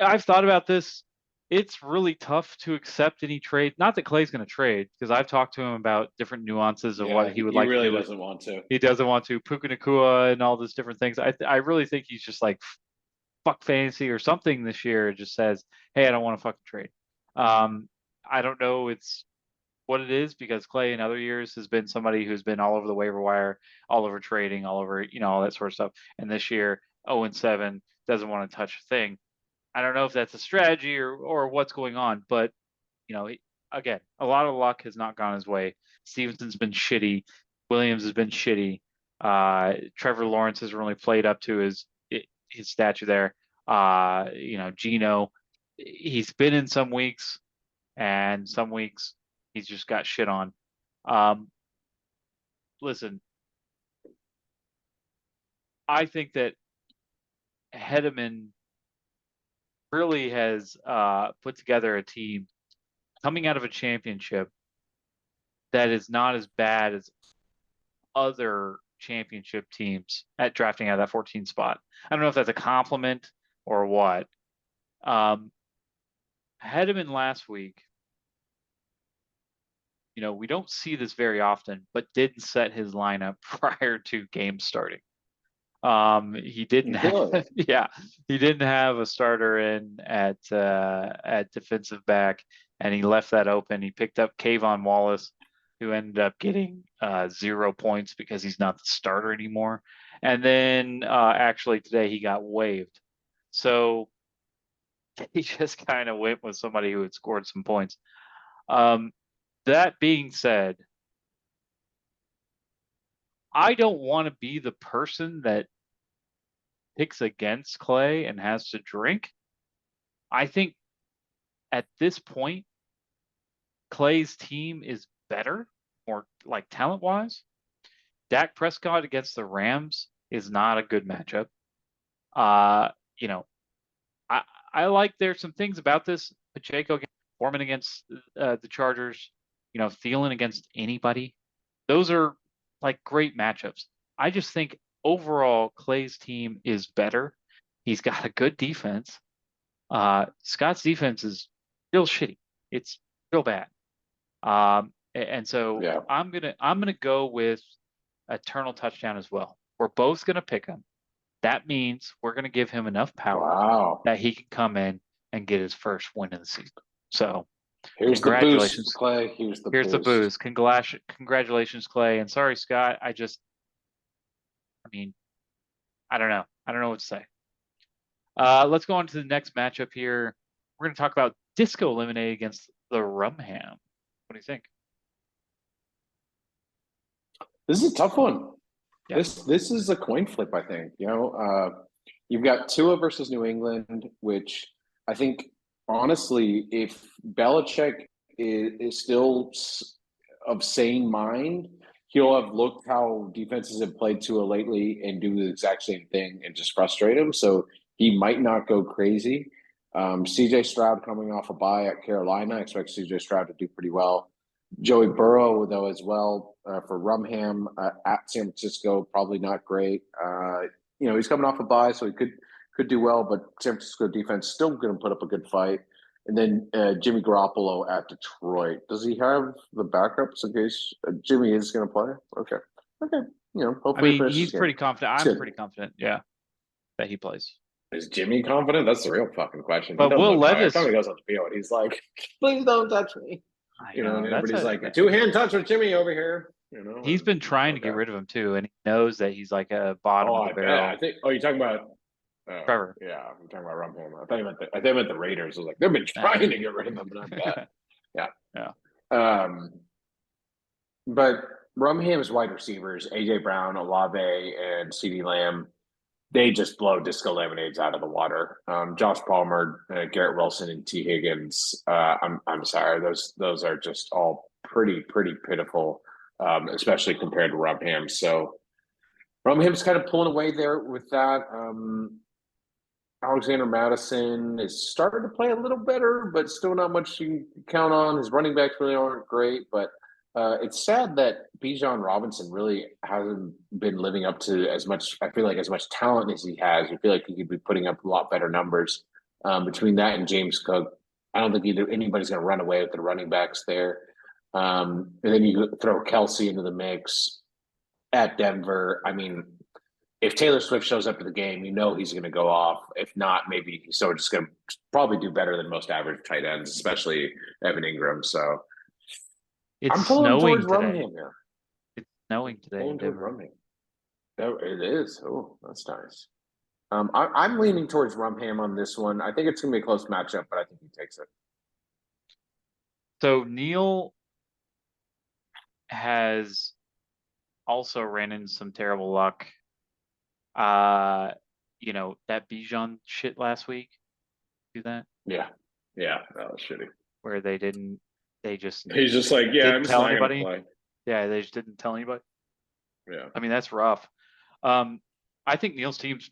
I've thought about this. It's really tough to accept any trade. Not that Clay's going to trade, because I've talked to him about different nuances of what Yeah, he would he like to really do with. doesn't want to. He doesn't want to Puka Nakua and all these different things. I really think he's just like fuck fantasy or something this year. It just says, hey, I don't want to fucking trade. Um, I don't know it's what it is because Clay in other years has been somebody who's been all over the waiver wire, all over trading, all over, all that sort of stuff. And this year, 0-7, doesn't want to touch a thing. I don't know if that's a strategy or what's going on, but you know, again, a lot of luck has not gone his way. Stevenson's been shitty. Williams has been shitty. Trevor Lawrence has really played up to his stature there. Gino, he's been in some weeks, and some weeks he's just got shit on. Um, Listen, I think that Hedeman really has put together a team coming out of a championship that is not as bad as other championship teams at drafting out of that 14 spot. I don't know if that's a compliment or what. Um, Hedeman last week, we don't see this very often, but didn't set his lineup prior to game starting. He didn't have, Really? yeah, he didn't have a starter in at defensive back, and he left that open. He picked up Kayvon Wallace, who ended up getting 0 points because he's not the starter anymore. And then actually today he got waived, so he just kind of went with somebody who had scored some points. Um, that being said, I don't want to be the person that picks against Clay and has to drink. I think at this point, Clay's team is better, more like talent wise. Dak Prescott against the Rams is not a good matchup. Uh, you know, I I like there's some things about this. Pacheco Foreman against the Chargers, Thielen against anybody. Those are like great matchups. I just think overall Clay's team is better. He's got a good defense. Scott's defense is real shitty. It's real bad. And so Yeah. I'm gonna go with Eternal touchdown as well. We're both gonna pick him. That means we're gonna give him enough power Wow. that he can come in and get his first win of the season. So Here's the boost, congratulations. Clay. Here's the Here's the boost. boost. Congratulations, Clay. And sorry, Scott. I mean, I don't know. I don't know what to say. Let's go on to the next matchup here. We're going to talk about Disco Lemonade against the Rumham. What do you think? This is a tough one. Yeah. This is a coin flip, I think. You've got Tua versus New England, which I think honestly, if Belichick is still of sane mind, he'll have looked how defenses have played Tua lately and do the exact same thing and just frustrate him. So he might not go crazy. CJ Stroud coming off a bye at Carolina, I expect CJ Stroud to do pretty well. Joey Burrow, though, as well for Rumham at San Francisco, probably not great. He's coming off a bye, so he could could do well, but San Francisco defense still going to put up a good fight. And then Jimmy Garoppolo at Detroit. Does he have the backups in case Jimmy is going to play? Okay, okay. I Hopefully he mean, finishes he's the game. pretty confident. It's I'm good. pretty confident, yeah, that he plays. Is Jimmy confident? That's the real fucking question. He But doesn't Will look confident. Every time Levis, he goes on the field, he's like, "Please don't touch me." I And know that's everybody's a like, "A two-hand touch with Jimmy over here." he's been trying to get Okay. rid of him too, and he knows that he's like a Oh, bottom of the I bet. I barrel. think. Oh, you're talking about. Oh, Trevor. yeah. I'm talking about Rumham. I thought you meant the Raiders. I was like, they've been Nah. trying to get rid of him, and I bet. Yeah. Yeah. Um, but Rumham's wide receivers, AJ Brown, Olave, and CeeDee Lamb, they just blow disco lemonades out of the water. Josh Palmer, Garrett Wilson, and T. Higgins. I'm sorry, those are just all pretty pitiful, especially compared to Rumham. So Rumham's kind of pulling away there with that. Alexander Madison is starting to play a little better, but still not much you can count on. His running backs really aren't great, but it's sad that Bijan Robinson really hasn't been living up to as much. I feel like as much talent as he has. I feel like he could be putting up a lot better numbers. Between that and James Cook, I don't think either anybody's going to run away with the running backs there. And then you throw Kelsey into the mix at Denver. I mean, if Taylor Swift shows up to the game, he's going to go off. If not, maybe he's just going to probably do better than most average tight ends, especially Evan Ingram. So It's I'm pulling towards snowing today. Rumham here. It's snowing today in Pulling towards Denver. Rumham. Oh, it is. Oh, that's nice. I'm leaning towards Rumham on this one. I think it's going to be a close matchup, but I think he takes it. So Neil has also ran into some terrible luck. That Bijan shit last week. Do that Yeah. Yeah, that was shitty. where they just He's just like, yeah, I'm didn't just tell not going to anybody. play. Yeah, they just didn't tell anybody. Yeah. I mean, that's rough. I think Neil's team's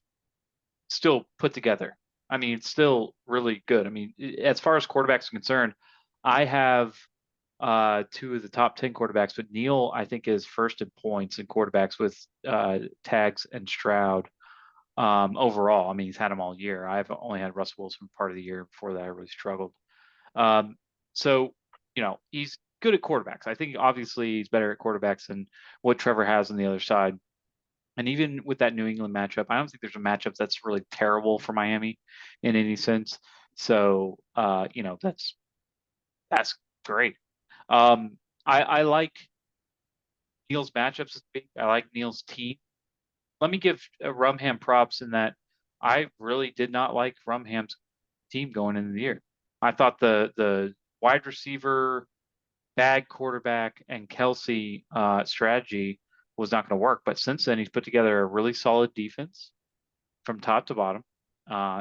still put together. I mean, it's still really good. I mean, as far as quarterbacks are concerned, I have two of the top 10 quarterbacks, but Neil, I think, is first in points in quarterbacks with Tags and Stroud overall. I mean, he's had them all year. I've only had Russell Wilson part of the year. Before that, I really struggled. Um, so, he's good at quarterbacks. I think obviously he's better at quarterbacks than what Trevor has on the other side. And even with that New England matchup, I don't think there's a matchup that's really terrible for Miami in any sense. So, that's great. I like Neil's matchups this week. I like Neil's team. Let me give Rumham props in that I really did not like Rumham's team going into the year. I thought the wide receiver, bad quarterback, and Kelsey strategy was not going to work. But since then, he's put together a really solid defense from top to bottom.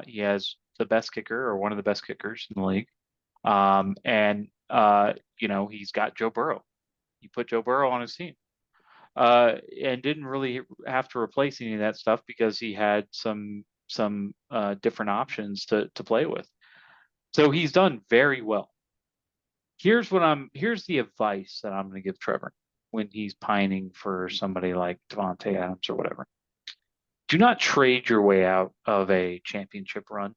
He has the best kicker or one of the best kickers in the league. He's got Joe Burrow. He put Joe Burrow on his team. And didn't really have to replace any of that stuff because he had some different options to play with. So he's done very well. Here's the advice that I'm going to give Trevor when he's pining for somebody like Devontae Adams or whatever. Do not trade your way out of a championship run.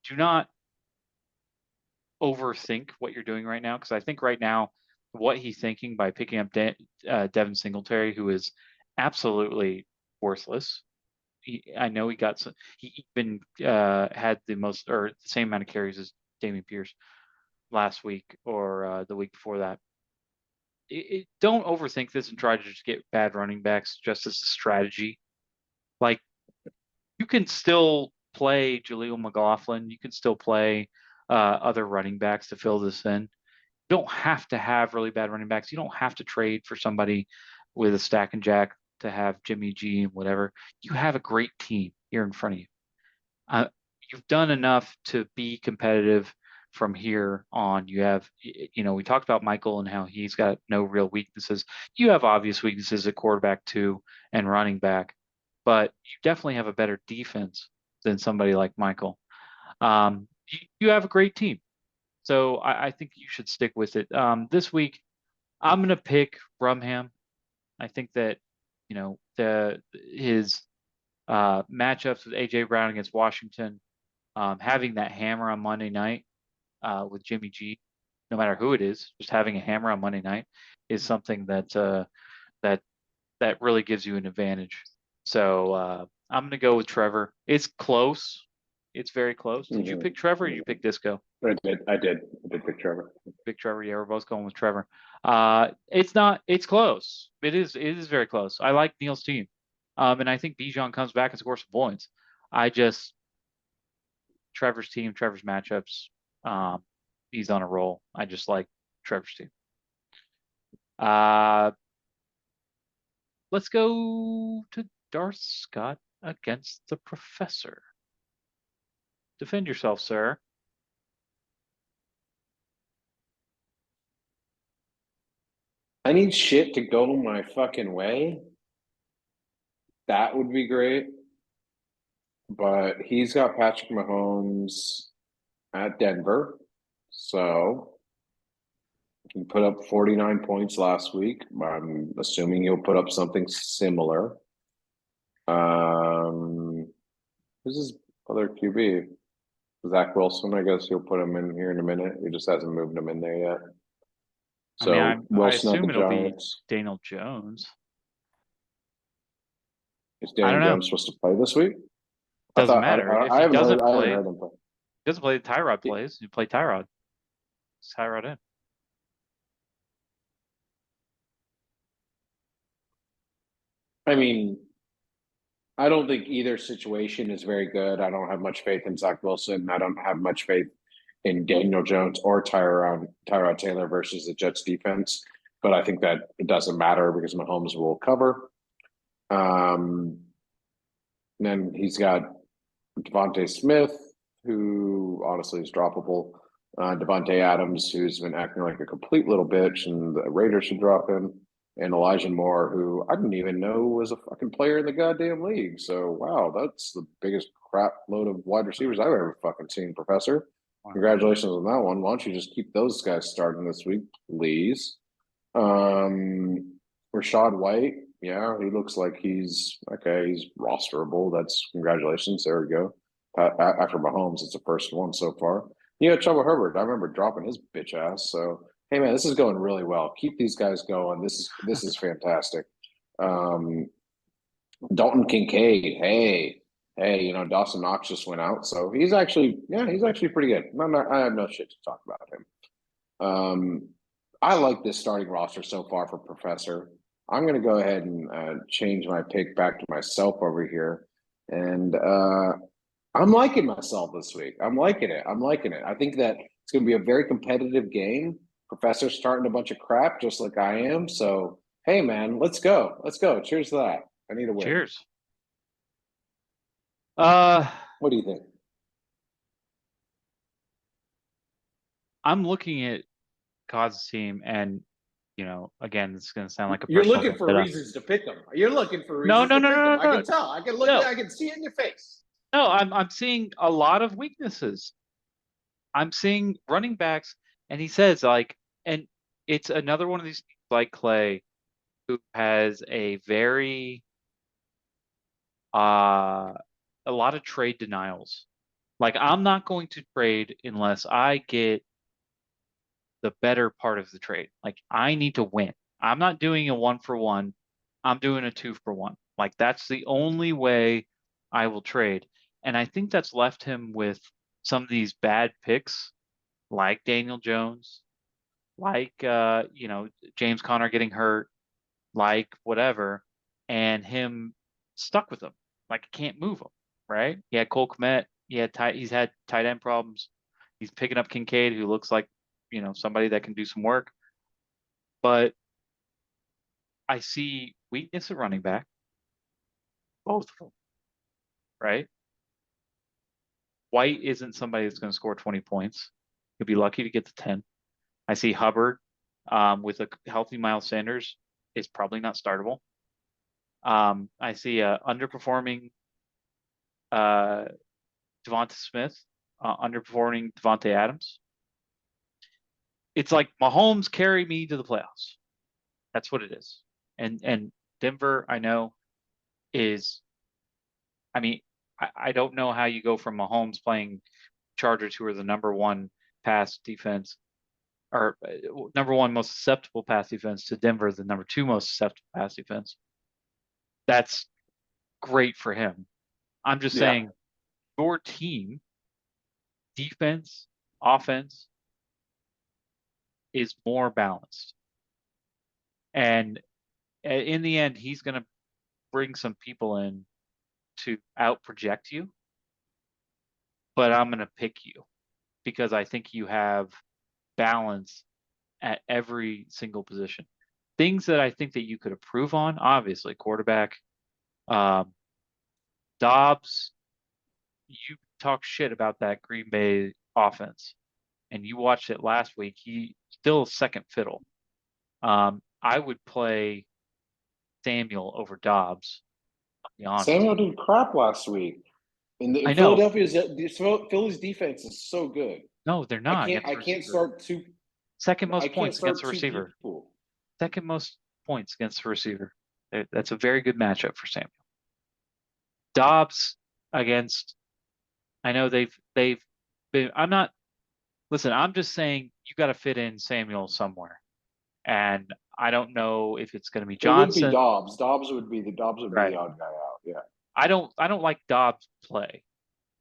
Do not overthink what you're doing right now, because I think right now what he's thinking by picking up Devin Singletary, who is absolutely worthless. I know he got some. He even had the same amount of carries as Dameon Pierce last week or the week before that. Don't overthink this and try to just get bad running backs just as a strategy. Like, you can still play Jaleel McLaughlin. You can still play other running backs to fill this in. You don't have to have really bad running backs. You don't have to trade for somebody with a stack and jack to have Jimmy G and whatever. You have a great team here in front of you. You've done enough to be competitive from here on. We talked about Michael and how he's got no real weaknesses. You have obvious weaknesses at quarterback too and running back, but you definitely have a better defense than somebody like Michael. You have a great team. So I think you should stick with it. This week, I'm going to pick Rumham. I think that, his Matchups with AJ Brown against Washington, having that hammer on Monday night with Jimmy G, no matter who it is, just having a hammer on Monday night is something that that really gives you an advantage. So I'm going to go with Trevor. It's close. It's very close. Did you pick Trevor or did you pick Disco? I did pick Trevor. Pick Trevor. Yeah, we're both going with Trevor. It's close. It is very close. I like Neil's team. And I think Bijan comes back and scores some points. I just Trevor's team, Trevor's matchups. Um, he's on a roll. I just like Trevor's team. Uh, let's go to Darth Scott against the Professor. Defend yourself, sir. I need shit to go my fucking way. That would be great. But he's got Patrick Mahomes at Denver. So he put up 49 points last week. I'm assuming he'll put up something similar. Who's his other QB? Zach Wilson, I guess he'll put him in here in a minute. He just hasn't moved him in there yet. I mean, So I Wilson at the assume it'll be Giants. Daniel Jones. Is I Daniel don't know. Jones supposed to play this week? I Doesn't thought matter. If I he haven't heard doesn't I haven't play, heard him play. doesn't play, Tyrod plays. You play Tyrod. It's Tyrod in. I mean, I don't think either situation is very good. I don't have much faith in Zach Wilson. I don't have much faith in Daniel Jones or Tyrod Taylor versus the Jets defense. But I think that it doesn't matter because Mahomes will cover. And then he's got Devontae Smith, who honestly is droppable. Devontae Adams, who's been acting like a complete little bitch, and the Raiders should drop him. And Elijah Moore, who I didn't even know was a fucking player in the goddamn league. So wow, that's the biggest crap load of wide receivers I've ever fucking seen, Professor. Wow. Congratulations on that one. Why don't you just keep those guys starting this week, please? Rashad White, yeah, he looks like he's okay. He's rosterable. That's congratulations. There we go. After Mahomes, it's the first one so far. You know, Chuba Herbert. I remember dropping his bitch ass. So hey, man, this is going really well. Keep these guys going. This is fantastic. Um, Dalton Kincaid. Hey, you know Dawson Knox just went out, so he's actually pretty good. I have no shit to talk about him. I like this starting roster so far for Professor. I'm going to go ahead and change my pick back to myself over here. And I'm liking myself this week. I'm liking it. I think that it's going to be a very competitive game. Professor's starting a bunch of crap just like I am. So, hey, man, let's go. Let's go. Cheers to that. I need a win. Cheers. What do you think? I'm looking at Cod's team, and again, it's going to sound like a You're personal looking for vendetta. reasons to pick them. You're looking for No, reasons no, to no, pick no, them. no, I no, can tell. I can look no, at. I can see it in your face. no. I'm seeing a lot of weaknesses. I'm seeing running backs, and he says and it's another one of these like Clay, who has a very a lot of trade denials. Like, I'm not going to trade unless I get the better part of the trade. Like, I need to win. I'm not doing a 1-for-1. I'm doing a 2-for-1. Like, that's the only way I will trade. And I think that's left him with some of these bad picks, like Daniel Jones, like James Conner getting hurt, like whatever, and him stuck with them. Like, I can't move him, right? He had Cole Kmet. He's had tight end problems. He's picking up Kincaid, who looks like somebody that can do some work. But I see weakness at running back, both of them, right? White isn't somebody that's going to score 20 points. He'll be lucky to get to 10. I see Hubbard with a healthy Miles Sanders is probably not startable. I see a underperforming Devonta Smith, underperforming Devontae Adams. It's like Mahomes carry me to the playoffs. That's what it is. And Denver, I know, is I mean, I don't know how you go from Mahomes playing Chargers, who are the number one pass defense, or number one most susceptible pass defense, to Denver, the number two most susceptible pass defense. That's great for him. I'm just Yeah. saying your team, defense, offense, is more balanced. And in the end, he's going to bring some people in to out project you, but I'm going to pick you because I think you have balance at every single position. Things that I think that you could improve on, obviously, quarterback, um, Dobbs. You talk shit about that Green Bay offense, and you watched it last week. He still second fiddle. I would play Samuel over Dobbs. I'll be honest. Samuel did crap last week. And I know. Philly's defense is so good. No, they're I not can't against I the can't receiver. start two Second I most can't points against start the two receiver. people. Second most points against the receiver. That's a very good matchup for Samuel. Dobbs against. I know they've been. I'm not. Listen, I'm just saying you got to fit in Samuel somewhere, and I don't know if it's going to be It would be Johnson. Dobbs. Dobbs would be the Right. odd guy out. Yeah. I don't like Dobbs' play.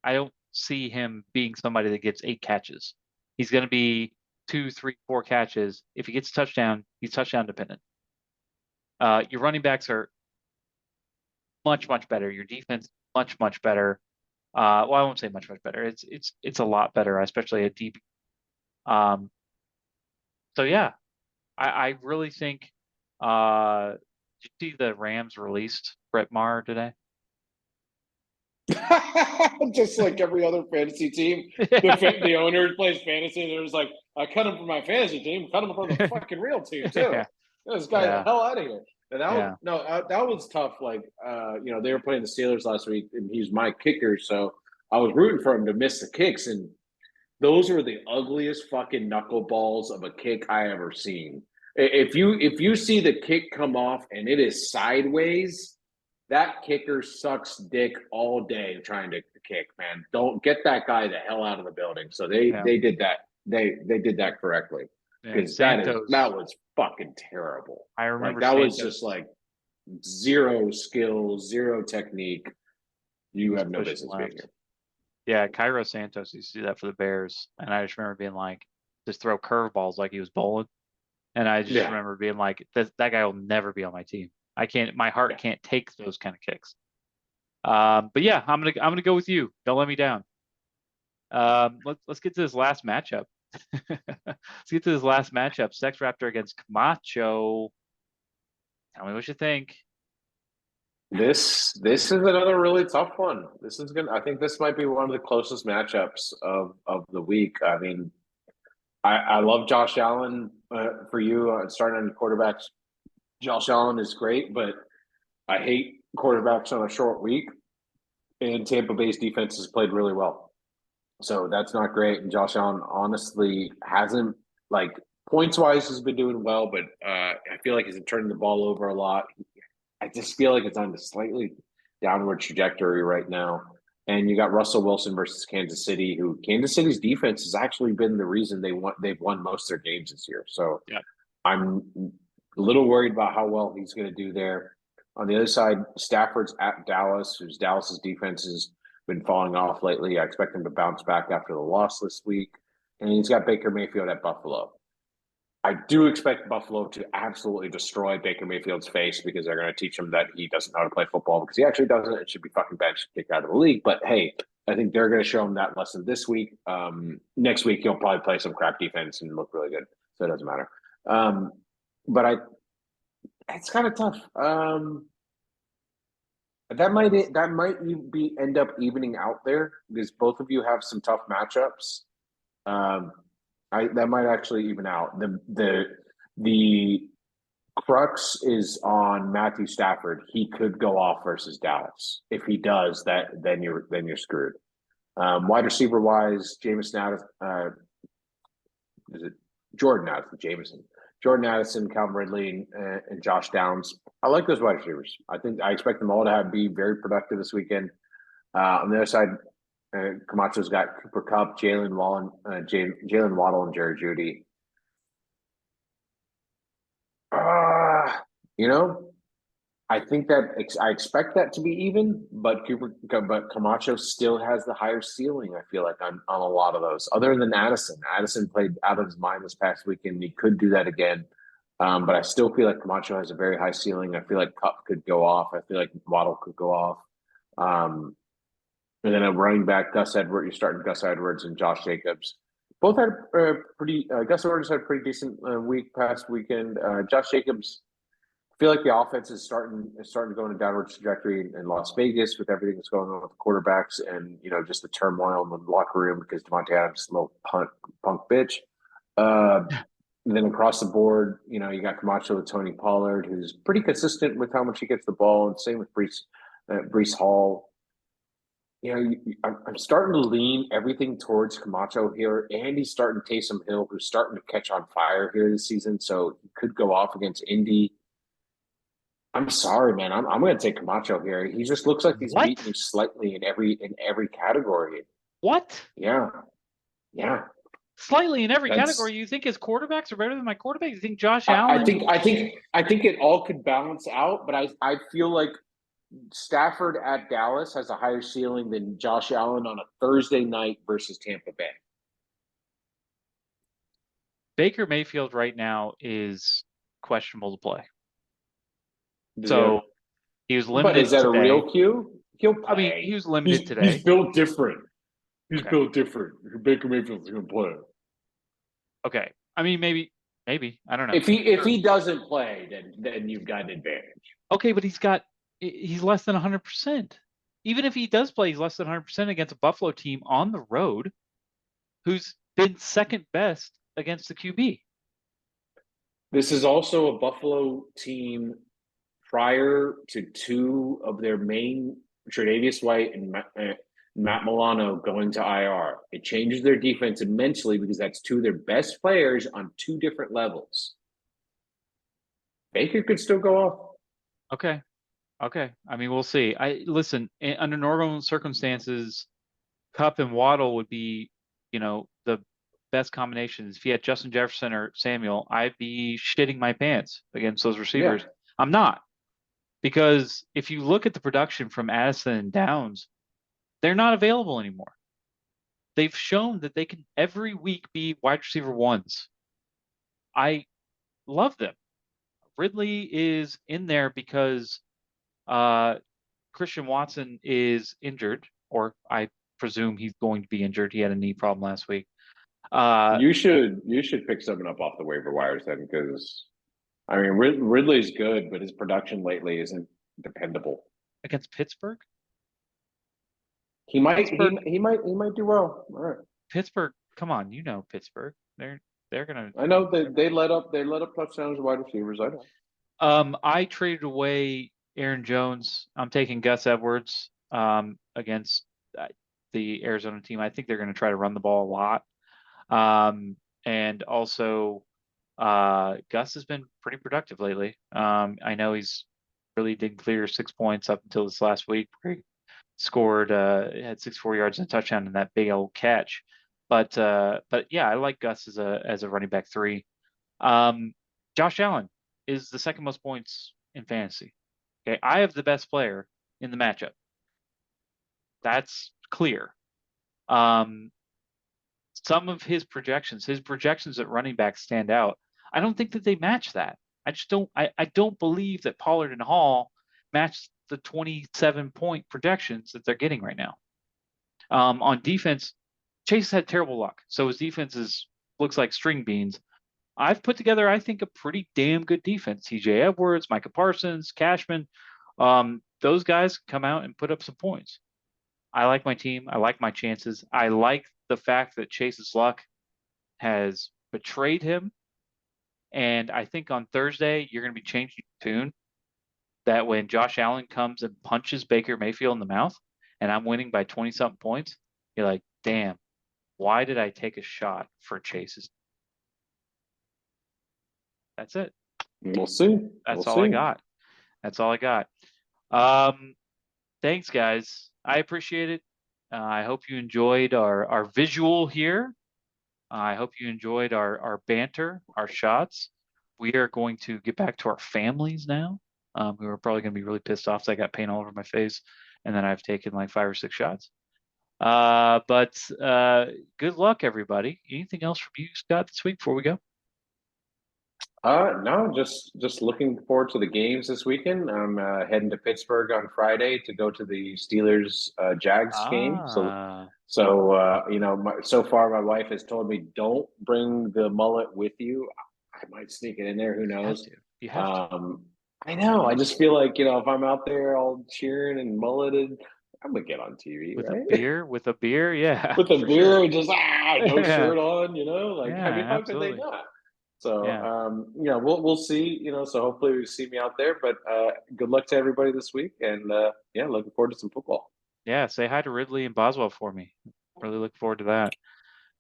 I don't see him being somebody that gets 8 catches. He's going to be 2, 3, 4 catches. If he gets a touchdown, he's touchdown dependent. Your running backs are much, much better. Your defense much, much better. Well, I won't say much, much better. It's a lot better, especially at deep. Um, so yeah, I really think. Did you see the Rams released Brett Maher today? Just like every other fantasy team, Yeah. the owner plays fantasy. There's like, I cut him from my fantasy team, cut him from the fucking real team too. Yeah. Get this guy the Yeah. hell out of here. And that was Yeah. no, that was tough. Like, they were playing the Steelers last week, and he's my kicker, so I was rooting for him to miss the kicks, and those are the ugliest fucking knuckleballs of a kick I ever seen. If you see the kick come off and it is sideways, that kicker sucks dick all day trying to kick, man. Don't get that guy the hell out of the building. So they Yeah. they did that. They did that correctly Yeah. because that Santos. was fucking terrible. I Like remember that was Santos just like zero skill, zero technique. You was have no pushing business being left. here. Yeah, Cairo Santos used to do that for the Bears, and I just remember being like, just throw curveballs like he was bowling, and I just Yeah. remember being like, that guy will never be on my team. I can't. My heart Yeah. can't take those kind of kicks. But yeah, I'm gonna go with you. Don't let me down. Let's get to this last matchup. Let's get to this last matchup. Sex Raptor against Camacho. Tell me what you think. This is another really tough one. This is gonna. I think this might be one of the closest matchups of the week. I mean, I love Josh Allen for you starting on quarterbacks. Josh Allen is great, but I hate quarterbacks on a short week. And Tampa Bay's defense has played really well, so that's not great. And Josh Allen honestly hasn't like points wise has been doing well, but I feel like he's turning the ball over a lot. I just feel like it's on a slightly downward trajectory right now. And you got Russell Wilson versus Kansas City, who Kansas City's defense has actually been the reason they've won most of their games this year. So Yeah. I'm a little worried about how well he's going to do there. On the other side, Stafford's at Dallas, whose Dallas's defense has been falling off lately. I expect him to bounce back after the loss this week. And he's got Baker Mayfield at Buffalo. I do expect Buffalo to absolutely destroy Baker Mayfield's face because they're going to teach him that he doesn't know how to play football because he actually doesn't. It should be fucking benched, kicked out of the league. But hey, I think they're going to show him that lesson this week. Next week, he'll probably play some crap defense and look really good. So it doesn't matter. But it's kind of tough. That might be end up evening out there because both of you have some tough matchups. That might actually even out. The crux is on Matthew Stafford. He could go off versus Dallas. If he does, then you're screwed. Wide receiver wise, is it Jordan Addison, Jameson, Jordan Addison, Calvin Ridley, and Josh Downs. I like those wide receivers. I expect them all to be very productive this weekend. On the other side, Camacho's got Cooper Kupp, Jalen Waddle, and Jerry Judy. You know, I think that I expect that to be even, but Camacho still has the higher ceiling. I feel like on a lot of those, other than Addison. Addison played out of his mind this past weekend. He could do that again, but I still feel like Camacho has a very high ceiling. I feel like Kupp could go off. I feel like Waddle could go off. And then a running back, Gus Edwards. You're starting Gus Edwards and Josh Jacobs. Both had pretty. Gus Edwards had a pretty decent week past weekend. Josh Jacobs, I feel like the offense is starting to go in a downward trajectory in Las Vegas with everything that's going on with the quarterbacks and just the turmoil in the locker room because Devontae Adams is a little punk bitch. And then across the board, you got Camacho with Tony Pollard, who's pretty consistent with how much he gets the ball, and same with Breece Hall. I'm starting to lean everything towards Camacho here, and he's starting Taysom Hill, who's starting to catch on fire here this season, so he could go off against Indy. I'm sorry, man. I'm going to take Camacho here. He just looks like he's What? beating you slightly in every category. What? Yeah, yeah. Slightly in every That's. category. You think his quarterbacks are better than my quarterback? You think Josh I Allen? think it all could balance out, but I feel like Stafford at Dallas has a higher ceiling than Josh Allen on a Thursday night versus Tampa Bay. Baker Mayfield right now is questionable to play. Yeah. So he was But is limited that a today. real cue? He'll play. I mean, he was limited He's today. built different. He's Okay. built different. Baker Mayfield's going to play. Okay. I mean, maybe. I don't know. If he doesn't play, then you've got an advantage. Okay, but he's less than 100%. Even if he does play, he's less than 100% against a Buffalo team on the road who's been second best against the QB. This is also a Buffalo team prior to two of their main, Tre'Davious White and Matt Milano, going to IR. It changes their defense immensely because that's two of their best players on two different levels. Baker could still go off. Okay. I mean, we'll see. Listen, under normal circumstances, Kupp and Waddle would be, the best combinations. If you had Justin Jefferson or Samuel, I'd be shitting my pants against those receivers. Yeah. I'm not, because if you look at the production from Addison and Downs, they're not available anymore. They've shown that they can every week be wide receiver ones. I love them. Ridley is in there because Christian Watson is injured, or I presume he's going to be injured. He had a knee problem last week. You should pick someone up off the waiver wires then, because I mean Ridley's good, but his production lately isn't dependable. Against Pittsburgh. He might do well. All right. Pittsburgh, come on, Pittsburgh. They're gonna. I know they let up touchdowns to wide receivers. I know. I traded away Aaron Jones. I'm taking Gus Edwards against the Arizona team. I think they're going to try to run the ball a lot. And also, Gus has been pretty productive lately. I know he's really did clear 6 points up until this last week. Where he scored, had 64 yards and a touchdown in that big old catch. But yeah, I like Gus as a running back 3. Josh Allen is the second most points in fantasy. Okay, I have the best player in the matchup. That's clear. Some of his projections at running back stand out. I don't think that they match that. I just don't. I don't believe that Pollard and Hall match the 27-point projections that they're getting right now. On defense, Chase had terrible luck, so his defense looks like string beans. I've put together, I think, a pretty damn good defense. TJ Edwards, Micah Parsons, Cashman, those guys come out and put up some points. I like my team. I like my chances. I like the fact that Chase's luck has betrayed him. And I think on Thursday, you're going to be changing tune that when Josh Allen comes and punches Baker Mayfield in the mouth and I'm winning by 20-something points, you're like, damn, why did I take a shot for Chase's? That's it. We'll see. That's all I got. Thanks, guys. I appreciate it. I hope you enjoyed our visual here. I hope you enjoyed our banter, our shots. We are going to get back to our families now. We were probably going to be really pissed off that I got paint all over my face, and then I've taken like 5 or 6 shots. But good luck, everybody. Anything else from you, Scott, this week before we go? No, just looking forward to the games this weekend. I'm heading to Pittsburgh on Friday to go to the Steelers Jags game. So Ah, so so far my wife has told me don't bring the mullet with you. I might sneak it in there. Who you have knows? to. You have to. Um, I know. I just feel like if I'm out there all cheering and mulleted, I'm gonna get on TV, right? With a beer, yeah, With a for sure. beer and just no Yeah, shirt on. Like I yeah, mean, how could they absolutely. not? So, Yeah. we'll see. So hopefully we see me out there. But good luck to everybody this week, and yeah, looking forward to some football. Yeah, say hi to Ridley and Boswell for me. Really look forward to that.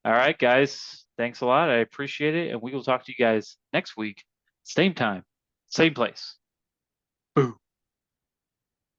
All right, guys. Thanks a lot. I appreciate it. And we will talk to you guys next week. Same time, same place. Boom.